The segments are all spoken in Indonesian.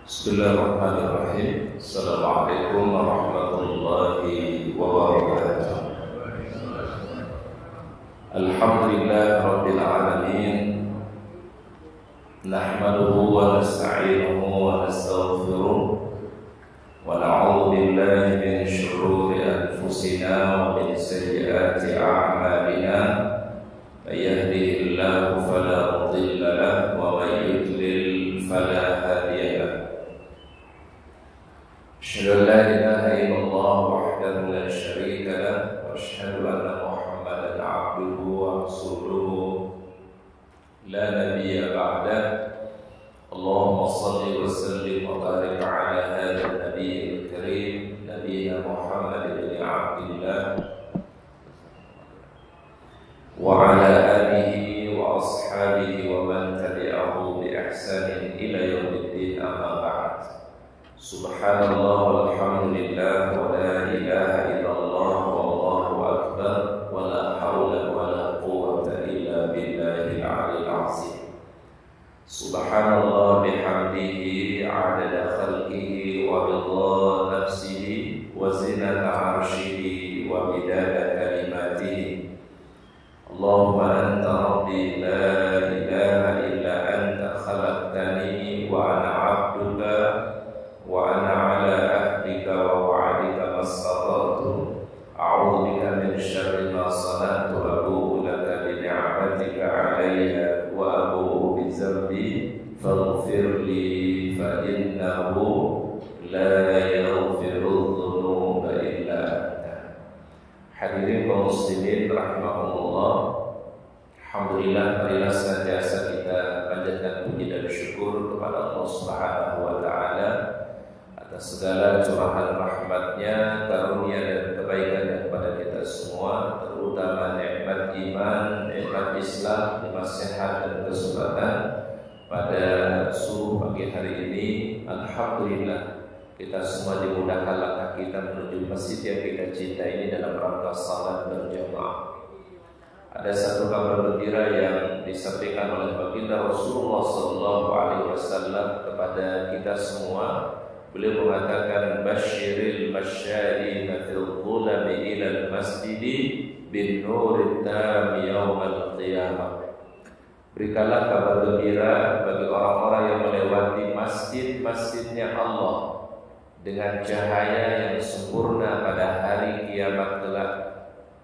Bismillahirrahmanirrahim. Assalamualaikum warahmatullahi wabarakatuh. Alhamdulillah Rabbil Alamin. Nahmaduhu wa nasta'inuhu wa nastaghfiruh wa na'udzu billahi min shururi anfusina wa min sayyiati a'malina. May yahdihillahu fala mudilla lahu wa may yudlil fala hadiya lahu. Asyhadu an la ilaha illallah wahdahu la syarika lahu wa asyhadu anna Muhammadan abduhu wa rasuluhu la nabiyya ba'dah. Allahumma shalli wa sallim wa barik ala hadzal nabiyil karim nabiyina Muhammad bin Abdillah wa ala alihi wa ashabihi wa man tabi'ahu bi ihsanin ila yaumiddin, amma ba'd. Subhanallah walhamdulillah wa la ilaha illallah wallahu akbar wa la hawla wa la quwwata illa billahil aliyyil azim. Subhanallah bihamdihi 'adada khalqihi wa ridha nafsihi wa zinata 'arshihi wa midada kalimatihi. Allahumma anta rabbi la ilaha illa anta khalaqtani wa ana 'abduka wa ana ala ahdika wa wa'adika mastata'tu. A'udzu bika min syarri ma sana'tu. Abu'u laka bi ni'matika 'alayya wa abu'u bi dzambi faghfir li fa innahu la yaghfiru dzunuba illa anta. Hadirin kaum muslimin rahimahumullah, alhamdulillah, marilah senantiasa kita panjatkan puji dan syukur kepada Allah Subhanahu wa taala atas segala curahan rahmatnya, karunia dan kebaikannya kepada kita semua, terutama nikmat iman, nikmat Islam, nikmat sehat dan kesehatan pada subuh pagi hari ini. Alhamdulillah, kita semua dimudahkan langkah kita menuju masjid yang kita cinta ini dalam rangka salat berjamaah. Ada satu kabar gembira yang disampaikan oleh baginda Rasulullah SAW kepada kita semua. Beliau mengatakan, basyiril masya'ina fil dhulami ilal masjidi bin nurid tam yaumal qiyamah. Berikanlah kabar gembira bagi orang-orang yang melewati masjid-masjidnya Allah dengan cahaya yang sempurna pada hari kiamat kelak.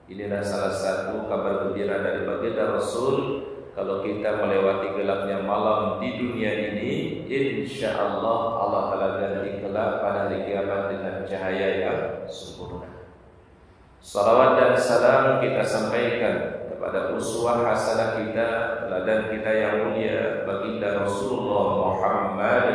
Inilah salah satu kabar gembira dari baginda Rasul. Kalau kita melewati gelapnya malam di dunia ini, insya Allah Allah Ta'ala ganti gelap pada hari kiamat dengan cahaya yang sempurna. Salawat dan salam kita sampaikan kepada uswah hasanah kita, teladan kita yang mulia, baginda Rasulullah Muhammad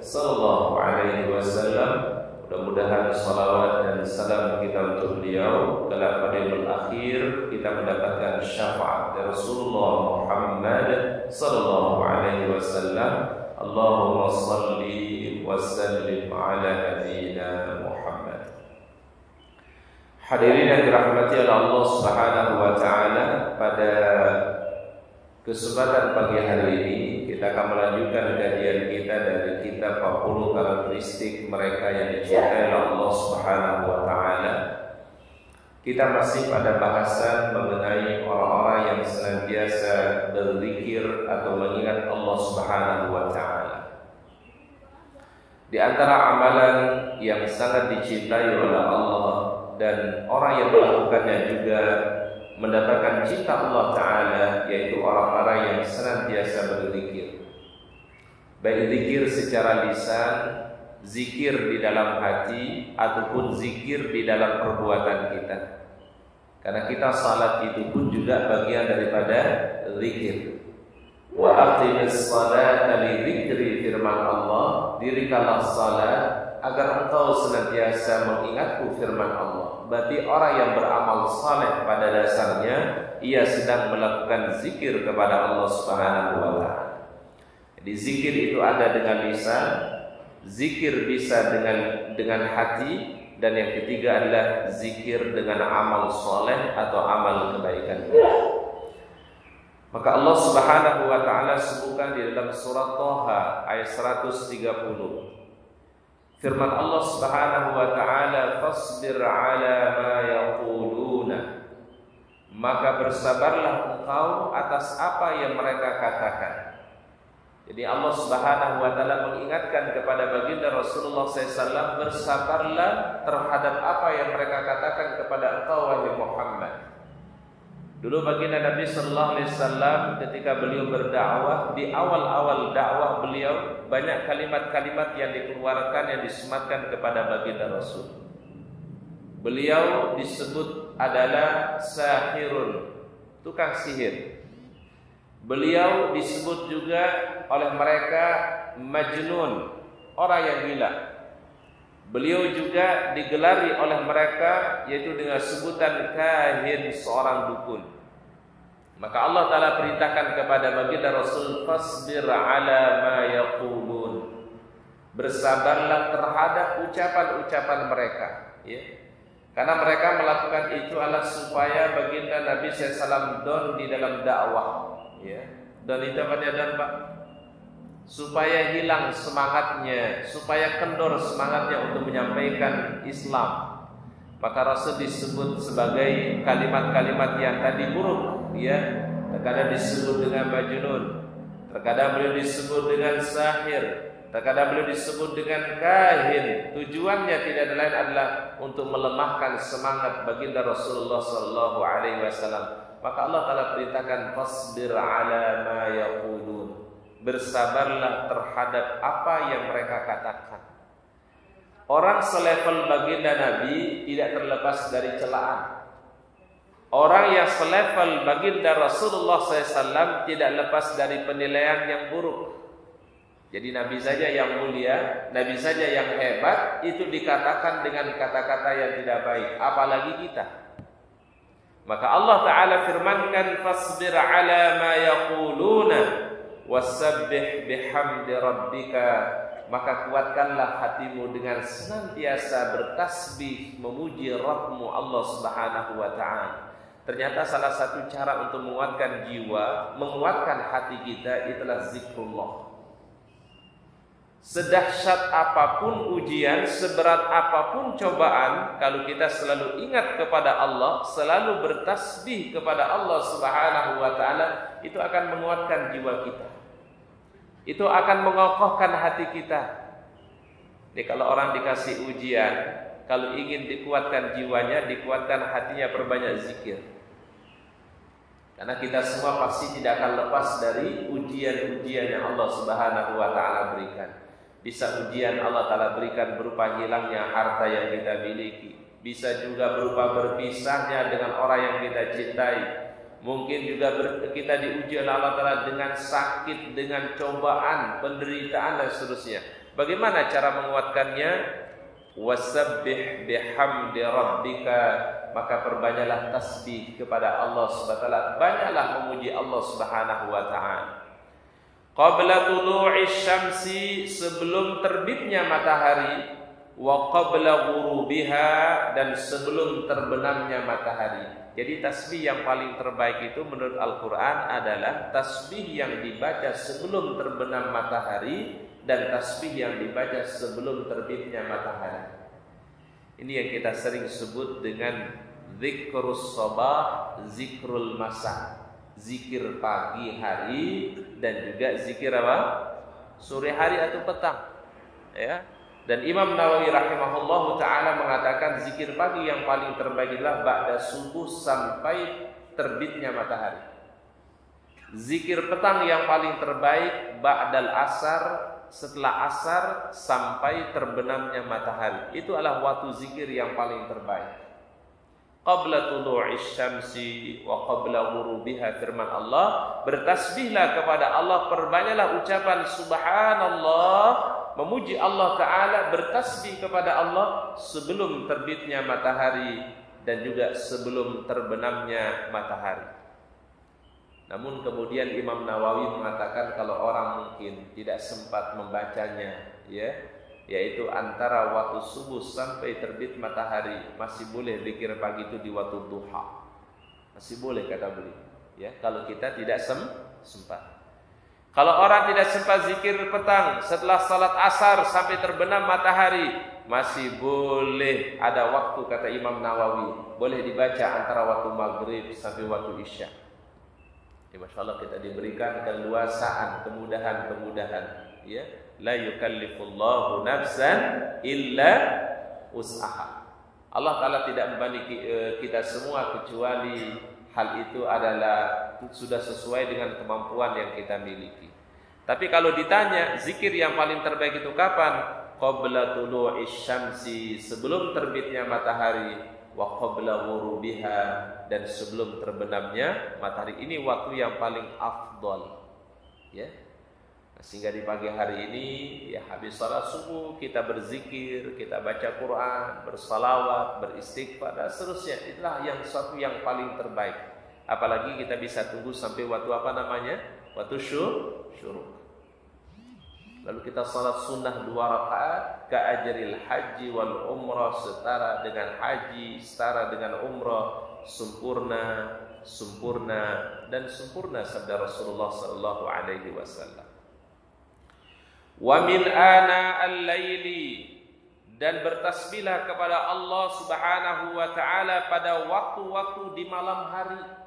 sallallahu alaihi wasallam. Mudah-mudahan salawat dan salam kita untuk beliau kelak pada yaumul akhir kita mendapatkan syafaat dari Rasulullah Muhammad sallallahu alaihi wasallam. Allahumma shalli wa sallim ala nabiyyina Muhammad. Hadirin yang dirahmati oleh Allah Subhanahu wa taala, pada kesempatan pagi hari ini kita akan melanjutkan kajian kita dari kitab 40 karakteristik mereka yang dicintai oleh Allah Subhanahu wa taala. Kita masih pada bahasan mengenai orang-orang yang senantiasa berzikir atau mengingat Allah Subhanahu wa taala. Di antara amalan yang sangat dicintai oleh Allah dan orang yang melakukannya juga mendapatkan cinta Allah Ta'ala, yaitu orang-orang yang senantiasa berzikir. Baik zikir secara lisan, zikir di dalam hati, ataupun zikir di dalam perbuatan kita. Karena kita salat itu pun juga bagian daripada zikir. Wa aqimis salata li dzikri, firman Allah, dirikanlah salat agar engkau senantiasa mengingatku, firman Allah. Berarti orang yang beramal saleh pada dasarnya ia sedang melakukan zikir kepada Allah Subhanahu wa taala. Jadi zikir itu ada dengan lisan, zikir bisa dengan hati, dan yang ketiga adalah zikir dengan amal saleh atau amal kebaikan. Maka Allah Subhanahu wa taala sebutkan di dalam surat Thaha ayat 130. Firman Allah Subhanahu wa taala, "Fasbir 'ala ma yaquluna." Maka bersabarlah engkau atas apa yang mereka katakan. Jadi Allah Subhanahu wa taala mengingatkan kepada baginda Rasulullah SAW, bersabarlah terhadap apa yang mereka katakan kepada engkau wahai Muhammad. Dulu baginda Nabi sallallahu alaihi wasallam ketika beliau berdakwah, di awal-awal dakwah beliau banyak kalimat-kalimat yang dikeluarkan yang disematkan kepada baginda Rasul. Beliau disebut adalah sahirun, tukang sihir. Beliau disebut juga oleh mereka majnun, orang yang gila. Beliau juga digelari oleh mereka yaitu dengan sebutan kahin, seorang dukun. Maka Allah Ta'ala perintahkan kepada baginda Rasul, fasbir ala ma yaqulun. Bersabarlah terhadap ucapan-ucapan mereka, ya. Karena mereka melakukan itu adalah supaya baginda Nabi SAW down di dalam dakwah, ya. Dan itu apa dia dan Pak? Supaya hilang semangatnya, supaya kendor semangatnya untuk menyampaikan Islam. Maka Rasul disebut sebagai kalimat-kalimat yang tadi buruk, ya. Terkadang disebut dengan majnun, terkadang beliau disebut dengan sahir, terkadang beliau disebut dengan kahin. Tujuannya tidak lain adalah untuk melemahkan semangat baginda Rasulullah sallallahu alaihi wasallam. Maka Allah Ta'ala perintahkan fasbir ala ma yaqulun. Bersabarlah terhadap apa yang mereka katakan. Orang selevel baginda Nabi tidak terlepas dari celaan. Orang yang selevel baginda Rasulullah SAW tidak lepas dari penilaian yang buruk. Jadi Nabi saja yang mulia, Nabi saja yang hebat, itu dikatakan dengan kata-kata yang tidak baik, apalagi kita. Maka Allah Ta'ala firmankan, fasbir ala ma yaquluna wasabbih bihamdi rabbika. Maka kuatkanlah hatimu dengan senantiasa bertasbih memuji Rabbmu Allah Subhanahu wa taala. Ternyata salah satu cara untuk menguatkan jiwa, menguatkan hati kita itulah zikrullah. Sedahsyat apapun ujian, seberat apapun cobaan, kalau kita selalu ingat kepada Allah, selalu bertasbih kepada Allah Subhanahu wa taala, itu akan menguatkan jiwa kita. Itu akan mengokohkan hati kita. Jadi kalau orang dikasih ujian, kalau ingin dikuatkan jiwanya, dikuatkan hatinya, perbanyak zikir. Karena kita semua pasti tidak akan lepas dari ujian-ujian yang Allah Subhanahu wa taala berikan. Bisa ujian Allah Ta'ala berikan berupa hilangnya harta yang kita miliki, bisa juga berupa berpisahnya dengan orang yang kita cintai. Mungkin juga kita diuji oleh Allah Ta'ala dengan sakit, dengan cobaan, penderitaan dan seterusnya. Bagaimana cara menguatkannya? Wasabbih bihamdi rabbika. Maka perbanyaklah tasbih kepada Allah Subhanahu wa taala, banyaklah memuji Allah Subhanahu wa taala. Qabla tulu'i syamsi, sebelum terbitnya matahari, wa qabla ghurubiha, dan sebelum terbenamnya matahari. Jadi tasbih yang paling terbaik itu menurut Al-Quran adalah tasbih yang dibaca sebelum terbenam matahari dan tasbih yang dibaca sebelum terbitnya matahari. Ini yang kita sering sebut dengan zikrus sabah, zikrul masa. Zikir pagi hari dan juga zikir apa? Sore hari atau petang. Ya. Dan Imam Nawawi rahimahullahu taala mengatakan zikir pagi yang paling terbaik adalah ba'da subuh sampai terbitnya matahari. Zikir petang yang paling terbaik ba'dal asar, setelah asar sampai terbenamnya matahari. Itu adalah waktu zikir yang paling terbaik. Qabla tulu'is syamsi wa qabla ghurubiha, firman Allah, bertasbihlah kepada Allah, perbanyaklah ucapan subhanallah, memuji Allah Ta'ala, bertasbih kepada Allah sebelum terbitnya matahari dan juga sebelum terbenamnya matahari. Namun kemudian Imam Nawawi mengatakan kalau orang mungkin tidak sempat membacanya, yaitu antara waktu subuh sampai terbit matahari, masih boleh zikir pagi itu di waktu duha. Masih boleh kata beliau, ya, kalau kita tidak sempat. Kalau orang tidak sempat zikir petang setelah salat asar sampai terbenam matahari, masih boleh ada waktu, kata Imam Nawawi, boleh dibaca antara waktu maghrib sampai waktu isya. Ya, Masya Allah, kita diberikan keluasaan, kemudahan, ya. La yukallifullahu nafsan illa usaha. Allah Ta'ala tidak membebani kita semua kecuali hal itu adalah sudah sesuai dengan kemampuan yang kita miliki. Tapi kalau ditanya zikir yang paling terbaik itu kapan? Qabla tulu'is syamsi, sebelum terbitnya matahari, wa qabla ghurubiha, dan sebelum terbenamnya matahari. Ini waktu yang paling afdal, ya. Sehingga di pagi hari ini, ya, habis salat subuh kita berzikir, kita baca Quran, bersalawat, beristighfar dan seterusnya. Itulah yang suatu yang paling terbaik. Apalagi kita bisa tunggu sampai waktu apa namanya? Waktu syuruk. Lalu kita salat sunnah 2 rakaat, ka'ajril haji wal umrah, setara dengan haji, setara dengan umrah, sempurna dan sempurna sabda Rasulullah sallallahu alaihi wasallam. Wa min ana al-laili, dan bertasbihlah kepada Allah Subhanahu wa taala pada waktu-waktu di malam hari.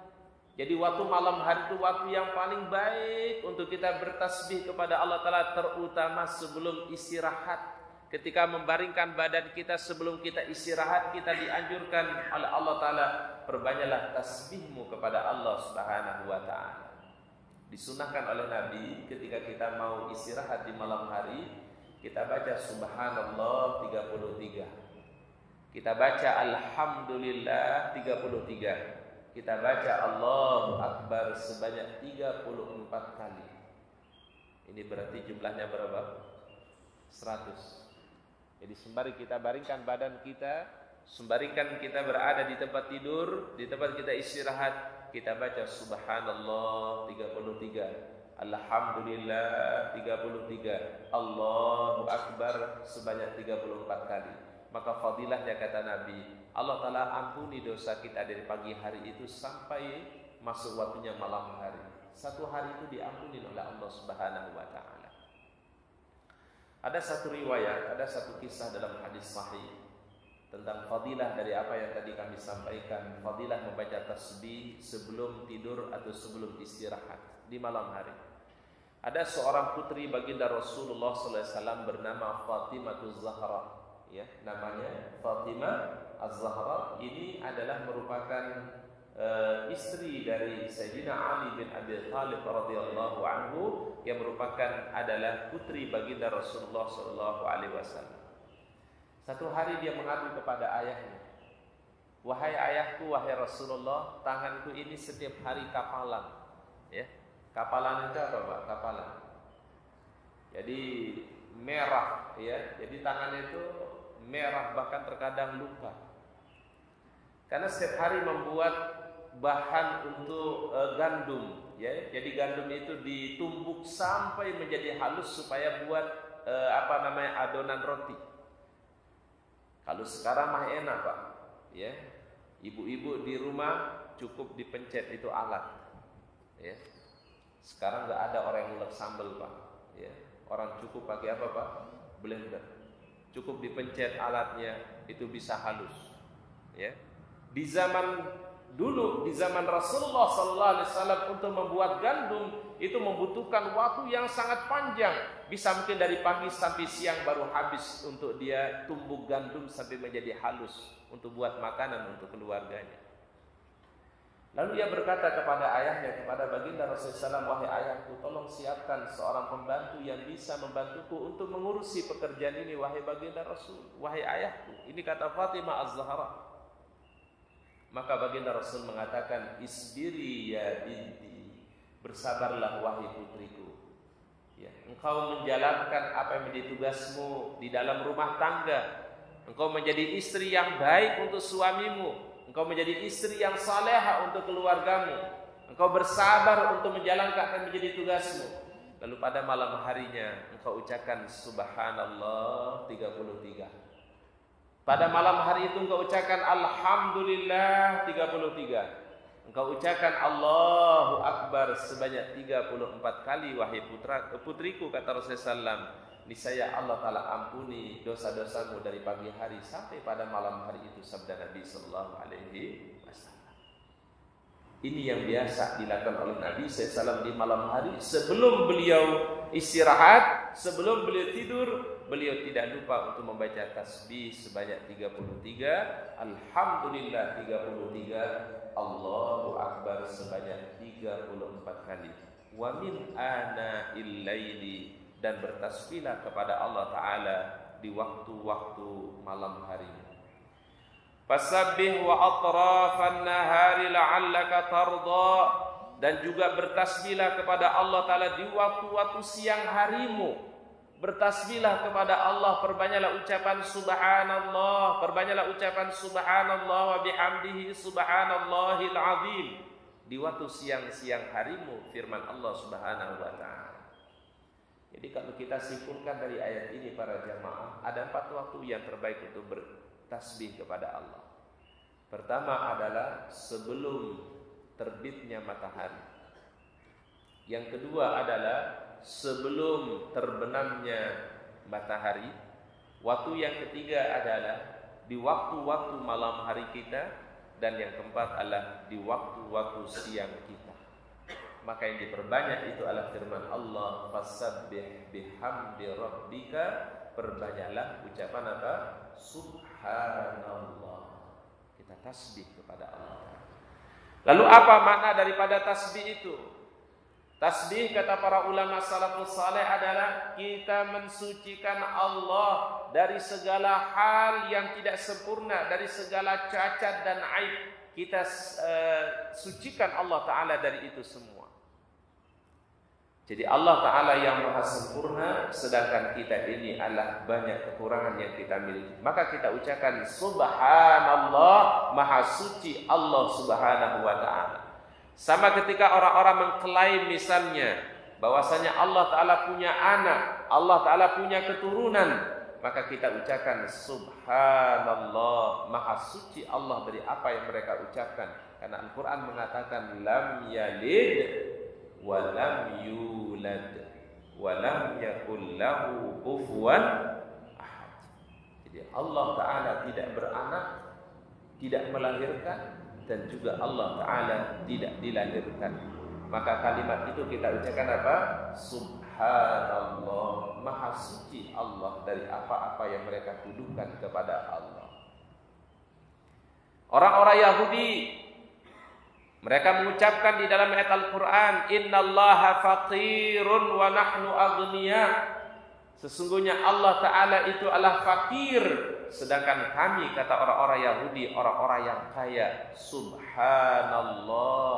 Jadi waktu malam hari itu waktu yang paling baik untuk kita bertasbih kepada Allah Ta'ala, terutama sebelum istirahat. Ketika membaringkan badan kita sebelum kita istirahat, kita dianjurkan oleh Allah Ta'ala, perbanyaklah tasbihmu kepada Allah Subhanahu wa ta'ala. Disunahkan oleh Nabi ketika kita mau istirahat di malam hari, kita baca Subhanallah 33, kita baca Alhamdulillah 33, kita baca Allahu Akbar sebanyak 34 kali. Ini berarti jumlahnya berapa? 100. Jadi sembari kita baringkan badan kita, sembaringkan kita berada di tempat tidur, di tempat kita istirahat, kita baca Subhanallah 33, Alhamdulillah 33, Allahu Akbar sebanyak 34 kali. Maka fadilahnya, kata Nabi, Allah Ta'ala ampuni dosa kita dari pagi hari itu sampai masuk waktunya malam hari. Satu hari itu diampuni oleh Allah Subhanahu wa ta'ala. Ada satu riwayat, ada satu kisah dalam hadis sahih tentang fadilah dari apa yang tadi kami sampaikan. Fadilah membaca tasbih sebelum tidur atau sebelum istirahat di malam hari. Ada seorang putri baginda Rasulullah SAW bernama Fatimah Az-Zahra, ya, namanya Fatimah Az-Zahra. Ini adalah merupakan istri dari Sayyidina Ali bin Abi Thalib radhiyallahu anhu, yang merupakan adalah putri baginda Rasulullah sallallahu alaihi wasallam. Satu hari dia mengadu kepada ayahnya, "Wahai ayahku, wahai Rasulullah, tanganku ini setiap hari kapalan." Ya, kapalan itu apa, Pak? Kapalan. Jadi merah, ya. Jadi tangannya itu merah, bahkan terkadang luka. Karena setiap hari membuat bahan untuk gandum, ya. Jadi gandum itu ditumbuk sampai menjadi halus supaya buat adonan roti. Kalau sekarang mah enak, Pak, ya. Ibu-ibu di rumah cukup dipencet itu alat, ya. Sekarang nggak ada orang yang ngulek sambal, Pak, ya. Orang cukup pakai apa, Pak? Blender. Cukup dipencet alatnya itu bisa halus, ya. Di zaman dulu, di zaman Rasulullah SAW, untuk membuat gandum itu membutuhkan waktu yang sangat panjang. Bisa mungkin dari pagi sampai siang baru habis untuk dia tumbuk gandum sampai menjadi halus untuk buat makanan untuk keluarganya. Lalu ia berkata kepada ayahnya, kepada baginda Rasulullah SAW, "Wahai ayahku, tolong siapkan seorang pembantu yang bisa membantuku untuk mengurusi pekerjaan ini, wahai baginda Rasul, wahai ayahku." Ini kata Fatimah Az-Zahra. Maka baginda Rasul mengatakan, "Isbiri ya binti, bersabarlah wahai putriku. Ya, engkau menjalankan apa yang menjadi tugasmu di dalam rumah tangga. Engkau menjadi istri yang baik untuk suamimu. Engkau menjadi istri yang saleha untuk keluargamu. Engkau bersabar untuk menjalankan apa yang menjadi tugasmu. Lalu pada malam harinya engkau ucapkan Subhanallah 33. Pada malam hari itu engkau ucapkan Alhamdulillah 33. Engkau ucapkan Allahu Akbar sebanyak 34 kali, wahai putriku, kata Rasulullah SAW, niscaya Allah Ta'ala ampuni dosa-dosamu dari pagi hari sampai pada malam hari itu, sabda Nabi Sallallahu Alaihi Wasallam. Ini yang biasa dilakukan oleh Nabi SAW di malam hari sebelum beliau istirahat, sebelum beliau tidur. Beliau tidak lupa untuk membaca tasbih sebanyak 33, Alhamdulillah 33, Allahu Akbar sebanyak 34 kali. Wa min ana'il laili, dan bertasbihlah kepada Allah Ta'ala di waktu-waktu malam hari. Fasabbih wa atrafan nahari la'allaka tarda, dan juga bertasbihlah kepada Allah Ta'ala di waktu-waktu siang harimu. Bertasbihlah kepada Allah, perbanyaklah ucapan subhanallah, perbanyaklah ucapan subhanallah wa bihamdihi subhanallahil azim di waktu siang-siang harimu, firman Allah Subhanahu wa taala. Jadi kalau kita simpulkan dari ayat ini para jamaah, ada 4 waktu yang terbaik untuk bertasbih kepada Allah. Pertama adalah sebelum terbitnya matahari. Yang kedua adalah sebelum terbenamnya matahari. Waktu yang ketiga adalah di waktu-waktu malam hari kita, dan yang keempat adalah di waktu-waktu siang kita. Maka yang diperbanyak itu adalah firman Allah, fasabbih bihamdi rabbika, perbanyaklah ucapan apa? Subhanallah. Kita tasbih kepada Allah. Lalu apa makna daripada tasbih itu? Tasbih, kata para ulama salafus saleh, adalah kita mensucikan Allah dari segala hal yang tidak sempurna, dari segala cacat dan aib. Kita sucikan Allah Ta'ala dari itu semua. Jadi Allah Ta'ala yang maha sempurna, sedangkan kita ini adalah banyak kekurangan yang kita miliki. Maka kita ucapkan subhanallah, maha suci Allah Subhanahu wa Ta'ala. Sama ketika orang-orang mengklaim misalnya bahwasanya Allah Ta'ala punya anak, Allah Ta'ala punya keturunan, maka kita ucapkan subhanallah, maha suci Allah dari apa yang mereka ucapkan. Karena Al-Quran mengatakan lam yalid wa lam yulad wa lam yakul lahu kufuwan ahad. Jadi Allah Ta'ala tidak beranak, tidak melahirkan, dan juga Allah Ta'ala tidak dilahirkan. Maka kalimat itu kita ucapkan apa? Subhanallah, maha suci Allah dari apa-apa yang mereka tuduhkan kepada Allah. Orang-orang Yahudi, mereka mengucapkan di dalam ayat Al-Quran, innallaha faqirun wa nahnu aghniya. Sesungguhnya Allah Ta'ala itu adalah fakir, sedangkan kami, kata orang-orang Yahudi, orang-orang yang kaya. Subhanallah,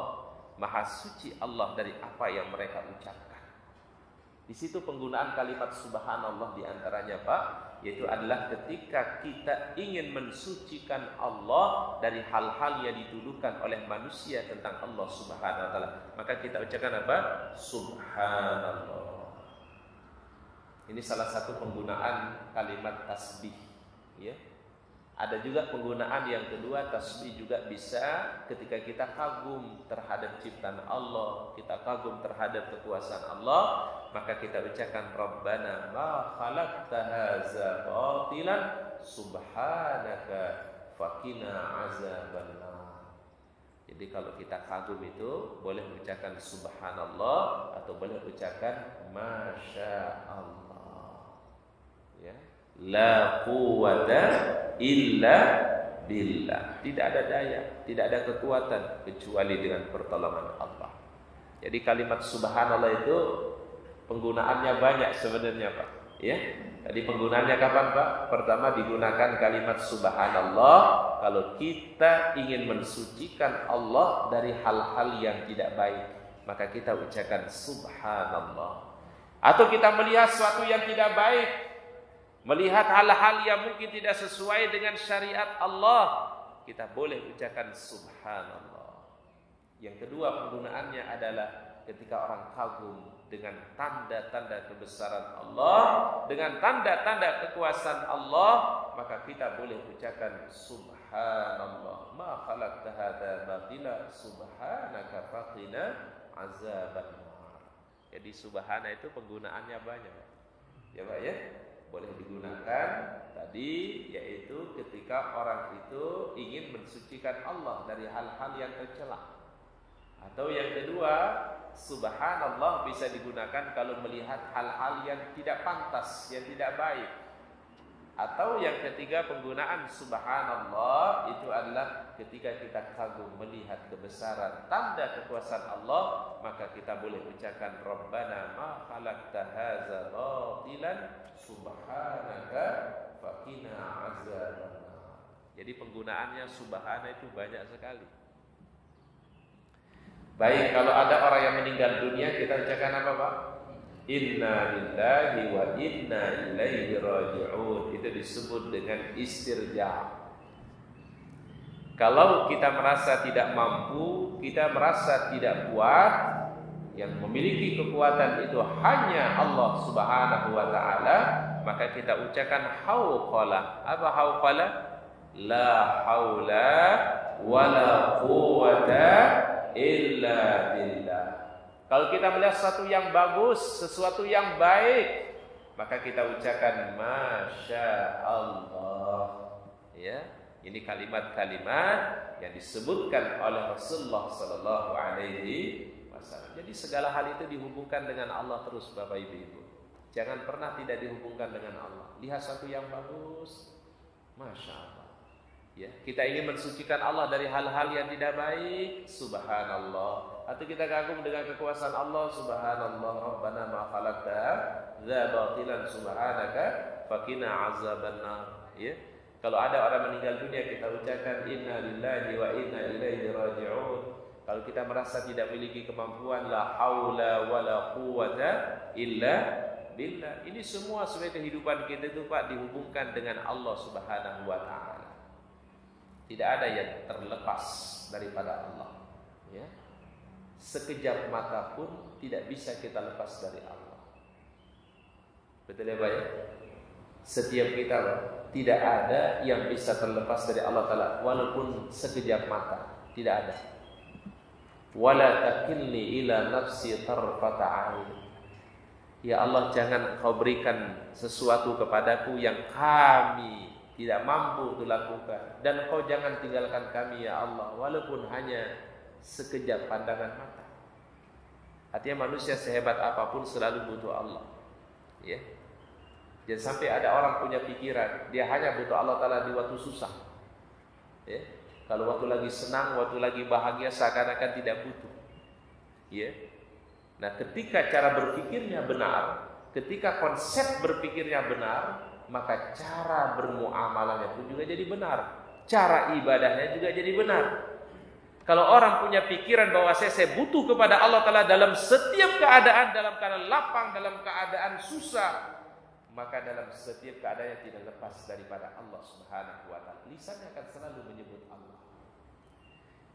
maha suci Allah dari apa yang mereka ucapkan. Di situ penggunaan kalimat subhanallah diantaranya Pak, yaitu adalah ketika kita ingin mensucikan Allah dari hal-hal yang dituduhkan oleh manusia tentang Allah Subhanahu wa Ta'ala, maka kita ucapkan apa? Subhanallah. Ini salah satu penggunaan kalimat tasbih, ya. Ada juga penggunaan yang kedua, tasbih juga bisa ketika kita kagum terhadap ciptaan Allah, kita kagum terhadap kekuasaan Allah, maka kita ucapkan Rabbana ma khalaqta hadza batilan subhanaka faqina azabannar. Jadi kalau kita kagum itu boleh ucapkan subhanallah atau boleh ucapkan masya Allah. Ya. La quwwata illa billah. Tidak ada daya, tidak ada kekuatan kecuali dengan pertolongan Allah. Jadi kalimat subhanallah itu penggunaannya banyak sebenarnya Pak. Ya. Tadi penggunaannya kapan Pak? Pertama digunakan kalimat subhanallah kalau kita ingin mensucikan Allah dari hal-hal yang tidak baik, maka kita ucapkan subhanallah. Atau kita melihat sesuatu yang tidak baik, melihat hal-hal yang mungkin tidak sesuai dengan syariat Allah, kita boleh ucapkan subhanallah. Yang kedua penggunaannya adalah ketika orang kagum dengan tanda-tanda kebesaran Allah, dengan tanda-tanda kekuasaan Allah, maka kita boleh ucapkan subhanallah ma khalaqta hadza batila subhanaka faqina azabannar. Jadi subhana itu penggunaannya banyak. Ya Pak ya? Boleh digunakan tadi yaitu ketika orang itu ingin mensucikan Allah dari hal-hal yang tercela. Atau yang kedua, subhanallah bisa digunakan kalau melihat hal-hal yang tidak pantas, yang tidak baik. Atau yang ketiga, penggunaan subhanallah itu adalah ketika kita kagum melihat kebesaran tanda kekuasaan Allah, maka kita boleh ucapkan Rabbana ma khalaqta hadza batilan subhanaka faqina azabannar. Jadi penggunaannya subhana itu banyak sekali. Baik, kalau ada orang yang meninggal dunia, kita ucapkan apa Pak? Inna lillahi wa inna ilaihi raji'un. Itu disebut dengan istirja. Kalau kita merasa tidak mampu, kita merasa tidak kuat, yang memiliki kekuatan itu hanya Allah Subhanahu wa taala, maka kita ucapkan hauqala. Apa hauqala? La haula wala quwwata illa billah. Kalau kita melihat sesuatu yang bagus, sesuatu yang baik, maka kita ucapkan masya Allah. Ya, ini kalimat-kalimat yang disebutkan oleh Rasulullah sallallahu alaihi wasallam. Jadi segala hal itu dihubungkan dengan Allah terus Bapak Ibu. Jangan pernah tidak dihubungkan dengan Allah. Lihat sesuatu yang bagus, masya Allah. Ya, kita ingin mensucikan Allah dari hal-hal yang tidak baik, subhanallah. Atau kita kagum dengan kekuasaan Allah, subhanallah, Rabbana ma khalaqta hadza batilan subhanaka faqina azabannar. Ya. Kalau ada orang meninggal dunia, kita ucapkan inna lillahi wa inna ilaihi raji'un. Kalau kita merasa tidak memiliki kemampuan, la haula wala quwwata illa billah. Ini semua sebagai kehidupan kita itu Pak dihubungkan dengan Allah Subhanahu wa taala. Tidak ada yang terlepas daripada Allah. Ya. Sekejap mata pun tidak bisa kita lepas dari Allah. Betul ya Pak ya? Setiap kita Pak, tidak ada yang bisa terlepas dari Allah Ta'ala walaupun sekejap mata. Tidak ada. Wala takilni ila nafsi tarfata ain. Ya Allah, jangan Engkau berikan sesuatu kepadaku yang kami tidak mampu untuk lakukan, dan Engkau jangan tinggalkan kami ya Allah walaupun hanya sekejap pandangan mata. Artinya manusia sehebat apapun selalu butuh Allah. Ya. Jangan sampai ada orang punya pikiran dia hanya butuh Allah Ta'ala di waktu susah. Ya. Kalau waktu lagi senang, waktu lagi bahagia seakan-akan tidak butuh. Ya. Nah, ketika cara berpikirnya benar, ketika konsep berpikirnya benar, maka cara bermuamalahnya pun juga jadi benar. Cara ibadahnya juga jadi benar. Kalau orang punya pikiran bahwa saya butuh kepada Allah Ta'ala dalam setiap keadaan, dalam keadaan lapang, dalam keadaan susah, maka dalam setiap keadaannya tidak lepas daripada Allah Subhanahu wa taala. Lisannya akan selalu menyebut Allah.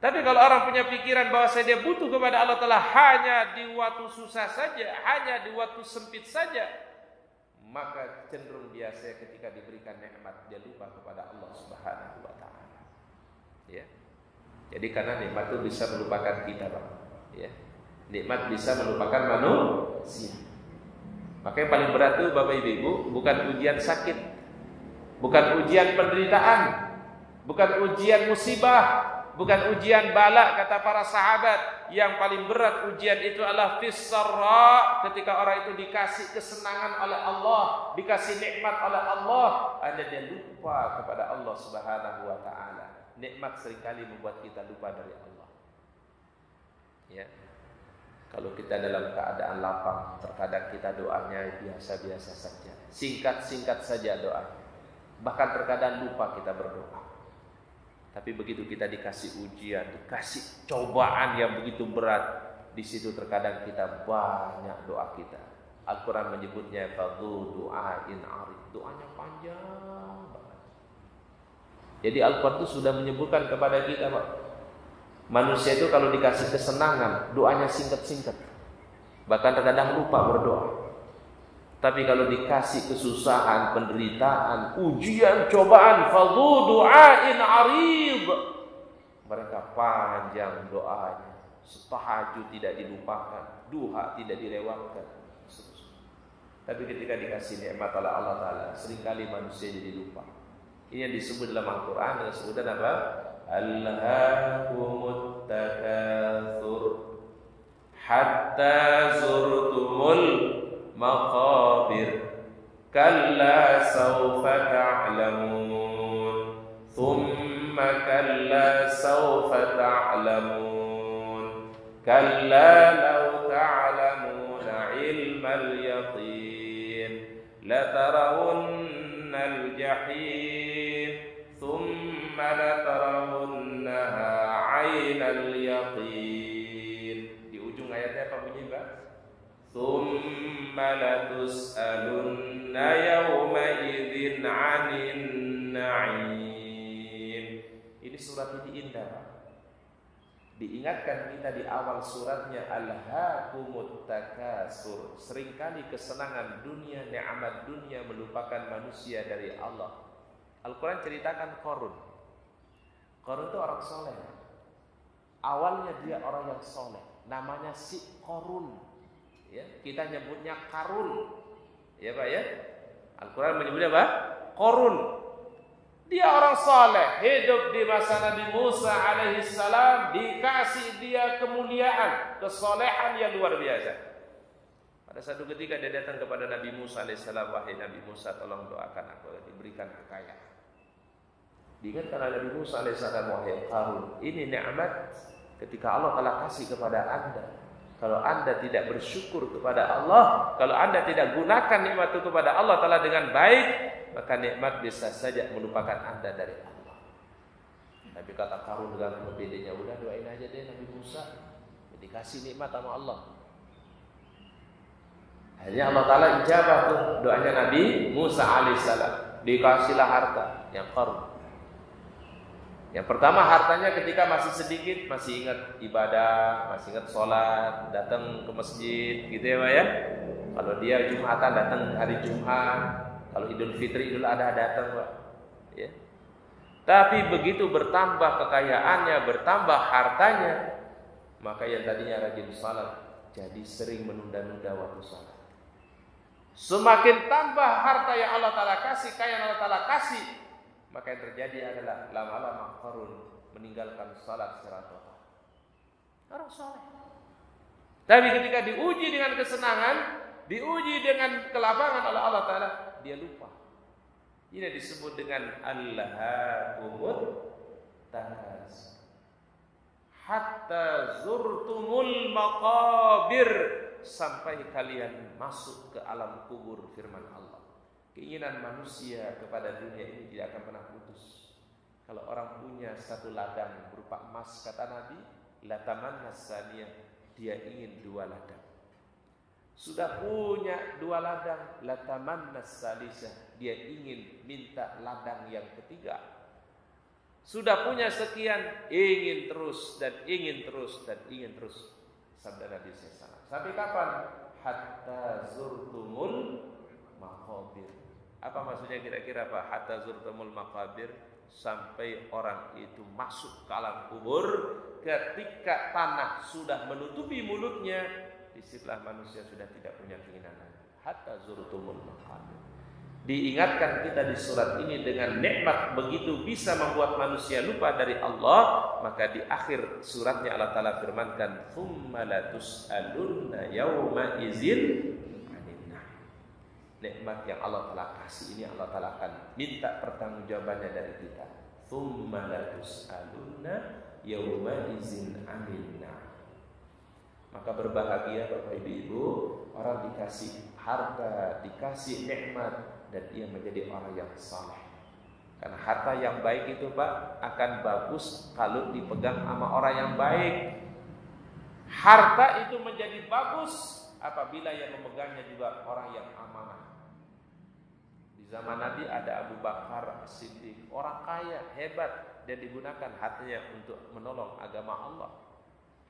Tapi kalau orang punya pikiran bahwa dia butuh kepada Allah Ta'ala hanya di waktu susah saja, hanya di waktu sempit saja, maka cenderung biasa ketika diberikan nikmat dia lupa kepada Allah Subhanahu wa taala. Ya. Jadi karena nikmat itu bisa melupakan kita, Pak. Ya. Nikmat bisa melupakan manusia. Maka yang paling berat itu Bapak Ibu bukan ujian sakit, bukan ujian penderitaan, bukan ujian musibah, bukan ujian bala kata para sahabat. Yang paling berat ujian itu adalah fis-sarra, ketika orang itu dikasih kesenangan oleh Allah, dikasih nikmat oleh Allah, ada dia lupa kepada Allah Subhanahu wa taala. Nikmat seringkali membuat kita lupa dari Allah. Ya. Kalau kita dalam keadaan lapang, terkadang kita doanya biasa-biasa saja. Singkat-singkat saja doa. Bahkan terkadang lupa kita berdoa. Tapi begitu kita dikasih ujian, dikasih cobaan yang begitu berat, di situ terkadang kita banyak doa kita. Al-Quran menyebutnya fadhu du'ain arid. Doanya panjang banget. Jadi Al-Quran itu sudah menyebutkan kepada kita, Pak, manusia itu kalau dikasih kesenangan, doanya singkat-singkat. bahkan terkadang lupa berdoa. Tapi kalau dikasih kesusahan, penderitaan, ujian, cobaan, fadhu du'ain arid, mereka panjang doanya, tahajud tidak dilupakan, duha tidak dilewatkan. Tapi ketika dikasih nikmat oleh Allah Ta'ala, seringkali manusia jadi lupa. Ini yang disebut dalam Al-Quran dengan sebutan apa? Alhaakumut takatsur hatta zurtumul maqabir kalla sawfa ta'lamun thumma kalla sawfa ta'lamun kalla law ta'lamuna ilmal yaqin latarawunnal jahim thumma latarawunnaha 'ainal yaqin. Di ujung ayatnya apa bunyi, Pak? Thumma latus'alunna yawma idzin 'anin na'im. Ini surat ini indah, Pak. Diingatkan kita di awal suratnya, alhaakumut takatsur. Seringkali kesenangan dunia, nikmat dunia melupakan manusia dari Allah. Al-Quran ceritakan Qarun. Qarun itu orang soleh. Awalnya dia orang yang soleh, namanya si Qarun. Ya, kita nyebutnya Karun. Ya Pak ya. Al-Quran menyebutnya apa? Qarun. Dia orang soleh, hidup di masa Nabi Musa alaihissalam, dikasih dia kemuliaan, kesolehan yang luar biasa. Pada satu ketika dia datang kepada Nabi Musa alaihissalam, wahai Nabi Musa, tolong doakan aku diberikan kekayaan. Diingatkan oleh Nabi Musa alaihissalam, wahai Qarun, ini nikmat ketika Allah telah kasih kepada anda. Kalau anda tidak bersyukur kepada Allah, kalau anda tidak gunakan nikmat itu kepada Allah Ta'ala dengan baik, maka nikmat bisa saja melupakan anda dari Allah. Tapi kata Qarun dengan bedanya, udah doain aja deh Nabi Musa, dikasih nikmat sama Allah. Akhirnya Allah Ta'ala ijabah tuh doanya Nabi Musa alaihissalam, dikasihlah harta yang Qarun. Yang pertama hartanya ketika masih sedikit, masih ingat ibadah, masih ingat sholat, datang ke masjid gitu ya Pak ya. Kalau dia Jumatan datang hari Jumat, kalau Idul Fitri, Idul Adha datang Pak ya. Tapi begitu bertambah kekayaannya, bertambah hartanya, maka yang tadinya rajin sholat jadi sering menunda-nunda waktu sholat. Semakin tambah harta yang Allah Ta'ala kasih, kaya yang Allah Ta'ala kasih, maka yang terjadi adalah lama-lama Qarun meninggalkan salat secara total. Orang soleh. Tapi ketika diuji dengan kesenangan, diuji dengan kelapangan oleh Allah Ta'ala, dia lupa. Ini disebut dengan alhaakumut takatsur hatta zurtumul maqabir, sampai kalian masuk ke alam kubur, firman Allah. Keinginan manusia kepada dunia ini tidak akan pernah putus. Kalau orang punya satu ladang berupa emas, kata Nabi, latamanna saniyah, dia ingin dua ladang. Sudah punya dua ladang, latamanna salisah, dia ingin minta ladang yang ketiga. Sudah punya sekian, ingin terus dan ingin terus dan ingin terus. Sabda Nabi SAW. Sampai kapan? Hatta zurtumul maqabir. Apa maksudnya kira-kira Pak? Hatta zurtumul maqabir, sampai orang itu masuk ke alam kubur. Ketika tanah sudah menutupi mulutnya, disitulah manusia sudah tidak punya keinginan lagi. Hatta zurtumul maqabir. Diingatkan kita di surat ini dengan nikmat begitu bisa membuat manusia lupa dari Allah. Maka di akhir suratnya Allah Ta'ala firmankan, thumma latus'alunna yawma izin. Nikmat yang Allah telah kasih ini Allah Ta'ala akan minta pertanggungjawabannya dari kita. Tsumma latus'alunna yawma idzin 'anil na'im. Maka berbahagia Bapak Ibu, orang dikasih harta, dikasih nikmat, dan ia menjadi orang yang saleh. Karena harta yang baik itu Pak akan bagus kalau dipegang sama orang yang baik. Harta itu menjadi bagus apabila yang memegangnya juga orang yang amanah. Zaman Nabi ada Abu Bakar Siddiq, orang kaya, hebat, dan digunakan hartanya untuk menolong agama Allah.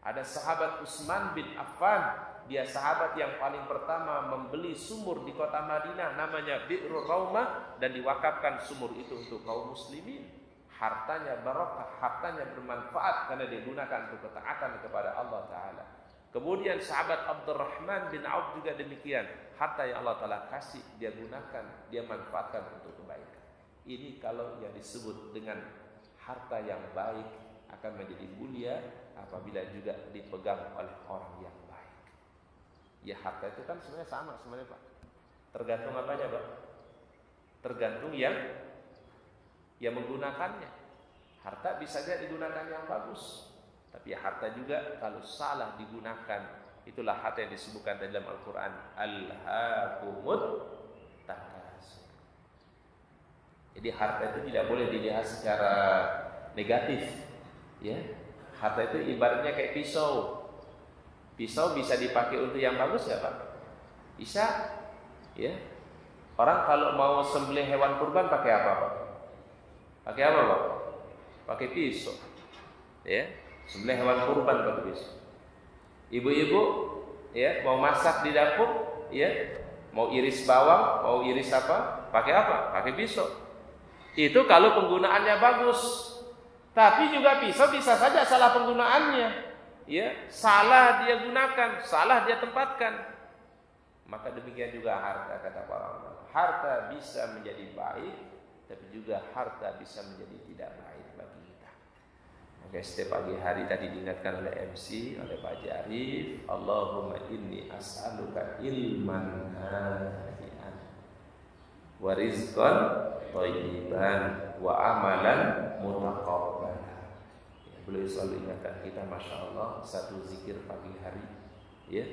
Ada sahabat Utsman bin Affan, dia sahabat yang paling pertama membeli sumur di kota Madinah namanya Bi'rul Raumah dan diwakafkan sumur itu untuk kaum muslimin. Hartanya barokah, hartanya bermanfaat karena digunakan untuk ketaatan kepada Allah Ta'ala. Kemudian sahabat Abdurrahman bin Auf juga demikian. Harta yang Allah Ta'ala kasih, dia gunakan, dia manfaatkan untuk kebaikan. Ini kalau yang disebut dengan harta yang baik akan menjadi mulia apabila juga dipegang oleh orang yang baik. Ya harta itu kan sebenarnya sama sebenarnya Pak. Tergantung apanya Pak? Tergantung yang menggunakannya. Harta bisa saja digunakan yang bagus. Tapi harta juga kalau salah digunakan, itulah harta yang disebutkan dalam Al-Quran, Alhaakumut Takasur. Jadi harta itu tidak boleh dilihat secara negatif. Ya, harta itu ibaratnya kayak pisau. Pisau bisa dipakai untuk yang bagus nggak Pak? Bisa. Ya. Orang kalau mau sembelih hewan kurban pakai apa Pak? Pakai apa Pak? Pakai pisau. Ya. Sembelih hewan kurban pakai pisau. Ibu-ibu, ya, mau masak di dapur, ya, mau iris bawang, mau iris apa? Pakai apa? Pakai pisau. Itu kalau penggunaannya bagus. Tapi juga pisau bisa saja salah penggunaannya. Ya, salah dia gunakan, salah dia tempatkan. Maka demikian juga harta, kata para ulama. Harta bisa menjadi baik, tapi juga harta bisa menjadi tidak baik bagi kita. Maka setiap pagi hari tadi diingatkan oleh MC, oleh Pak Jarif, Allahumma inni as'aluka ilman nafi'an wa rizqan thayyiban wa amalan mutaqabbalan. Beliau selalu ingatkan kita, Masya Allah, satu zikir pagi hari. Ya,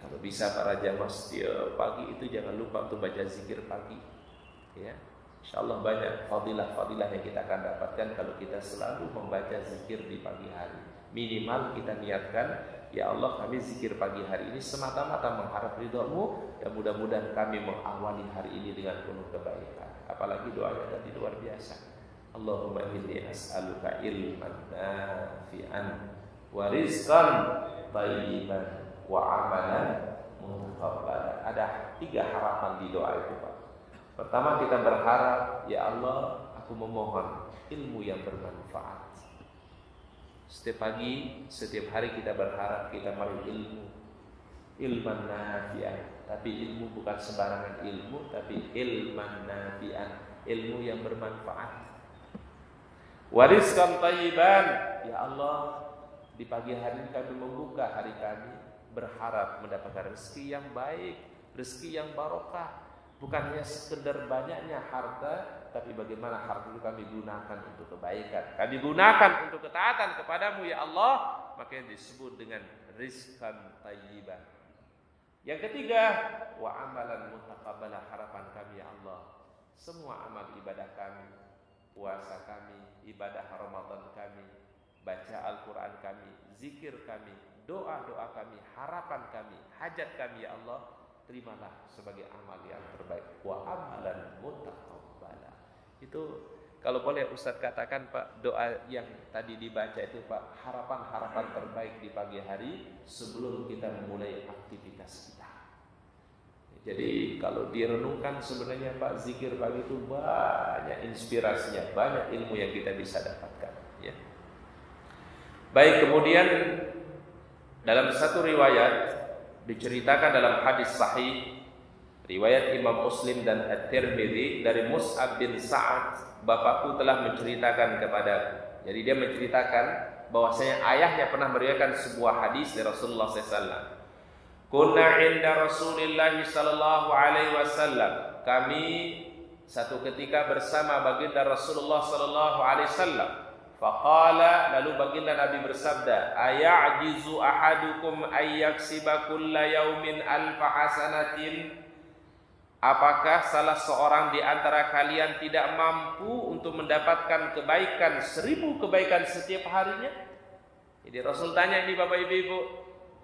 kalau bisa para jamaah setiap pagi itu jangan lupa untuk baca zikir pagi. Ya, Insya Allah banyak fadilah-fadilah yang kita akan dapatkan kalau kita selalu membaca zikir di pagi hari. Minimal kita niatkan, ya Allah kami zikir pagi hari ini semata-mata mengharap ridha-Mu, dan mudah-mudahan kami mengawali hari ini dengan penuh kebaikan. Apalagi doanya tadi luar biasa. Allahumma inni as'aluka ilman nafi'an wa rizqan thayyiban wa amalan mutaqabbalan. Ada 3 harapan di doa itu Pak. Pertama kita berharap, ya Allah, aku memohon ilmu yang bermanfaat. Setiap pagi, setiap hari kita berharap kita meraih ilmu, ilman nafi'an. Tapi ilmu bukan sembarangan ilmu, tapi ilman nafi'an, ilmu yang bermanfaat. Warizqan thayyiban, ya Allah, di pagi hari ini kami membuka hari kami berharap mendapatkan rezeki yang baik, rezeki yang barokah. Bukannya sekedar banyaknya harta, tapi bagaimana harta itu kami gunakan untuk kebaikan. Kami gunakan untuk ketaatan kepadamu ya Allah, makanya disebut dengan rizqan thayyiban. Yang ketiga, wa amalan mutaqabbalah, harapan kami ya Allah, semua amal ibadah kami, puasa kami, ibadah Ramadan kami, baca Al-Quran kami, zikir kami, doa-doa kami, harapan kami, hajat kami ya Allah, terimalah sebagai amal yang terbaik. Wa amalan mutaqabbala. Itu kalau boleh Ustaz katakan Pak, doa yang tadi dibaca itu Pak, harapan-harapan terbaik di pagi hari sebelum kita memulai aktivitas kita. Jadi kalau direnungkan sebenarnya Pak, zikir pagi itu banyak inspirasinya, banyak ilmu yang kita bisa dapatkan. Ya. Baik, kemudian dalam satu riwayat diceritakan dalam hadis sahih riwayat Imam Muslim dan At-Tirmidzi dari Mus'ab bin Sa'ad, bapakku telah menceritakan kepadaku. Jadi dia menceritakan bahwasanya ayahnya pernah meriwayatkan sebuah hadis dari Rasulullah SAW. Kunna inda Rasulillah sallallahu alaihi wasallam. Kami satu ketika bersama baginda Rasulullah sallallahu alaihi wasallam. Faqala, lalu baginda Nabi bersabda, ayajizu ahadukum ayyaksiba kulla yaumin alfa hasanatin? Apakah salah seorang di antara kalian tidak mampu untuk mendapatkan kebaikan 1000 kebaikan setiap harinya? Jadi Rasul tanya ini Bapak Ibu,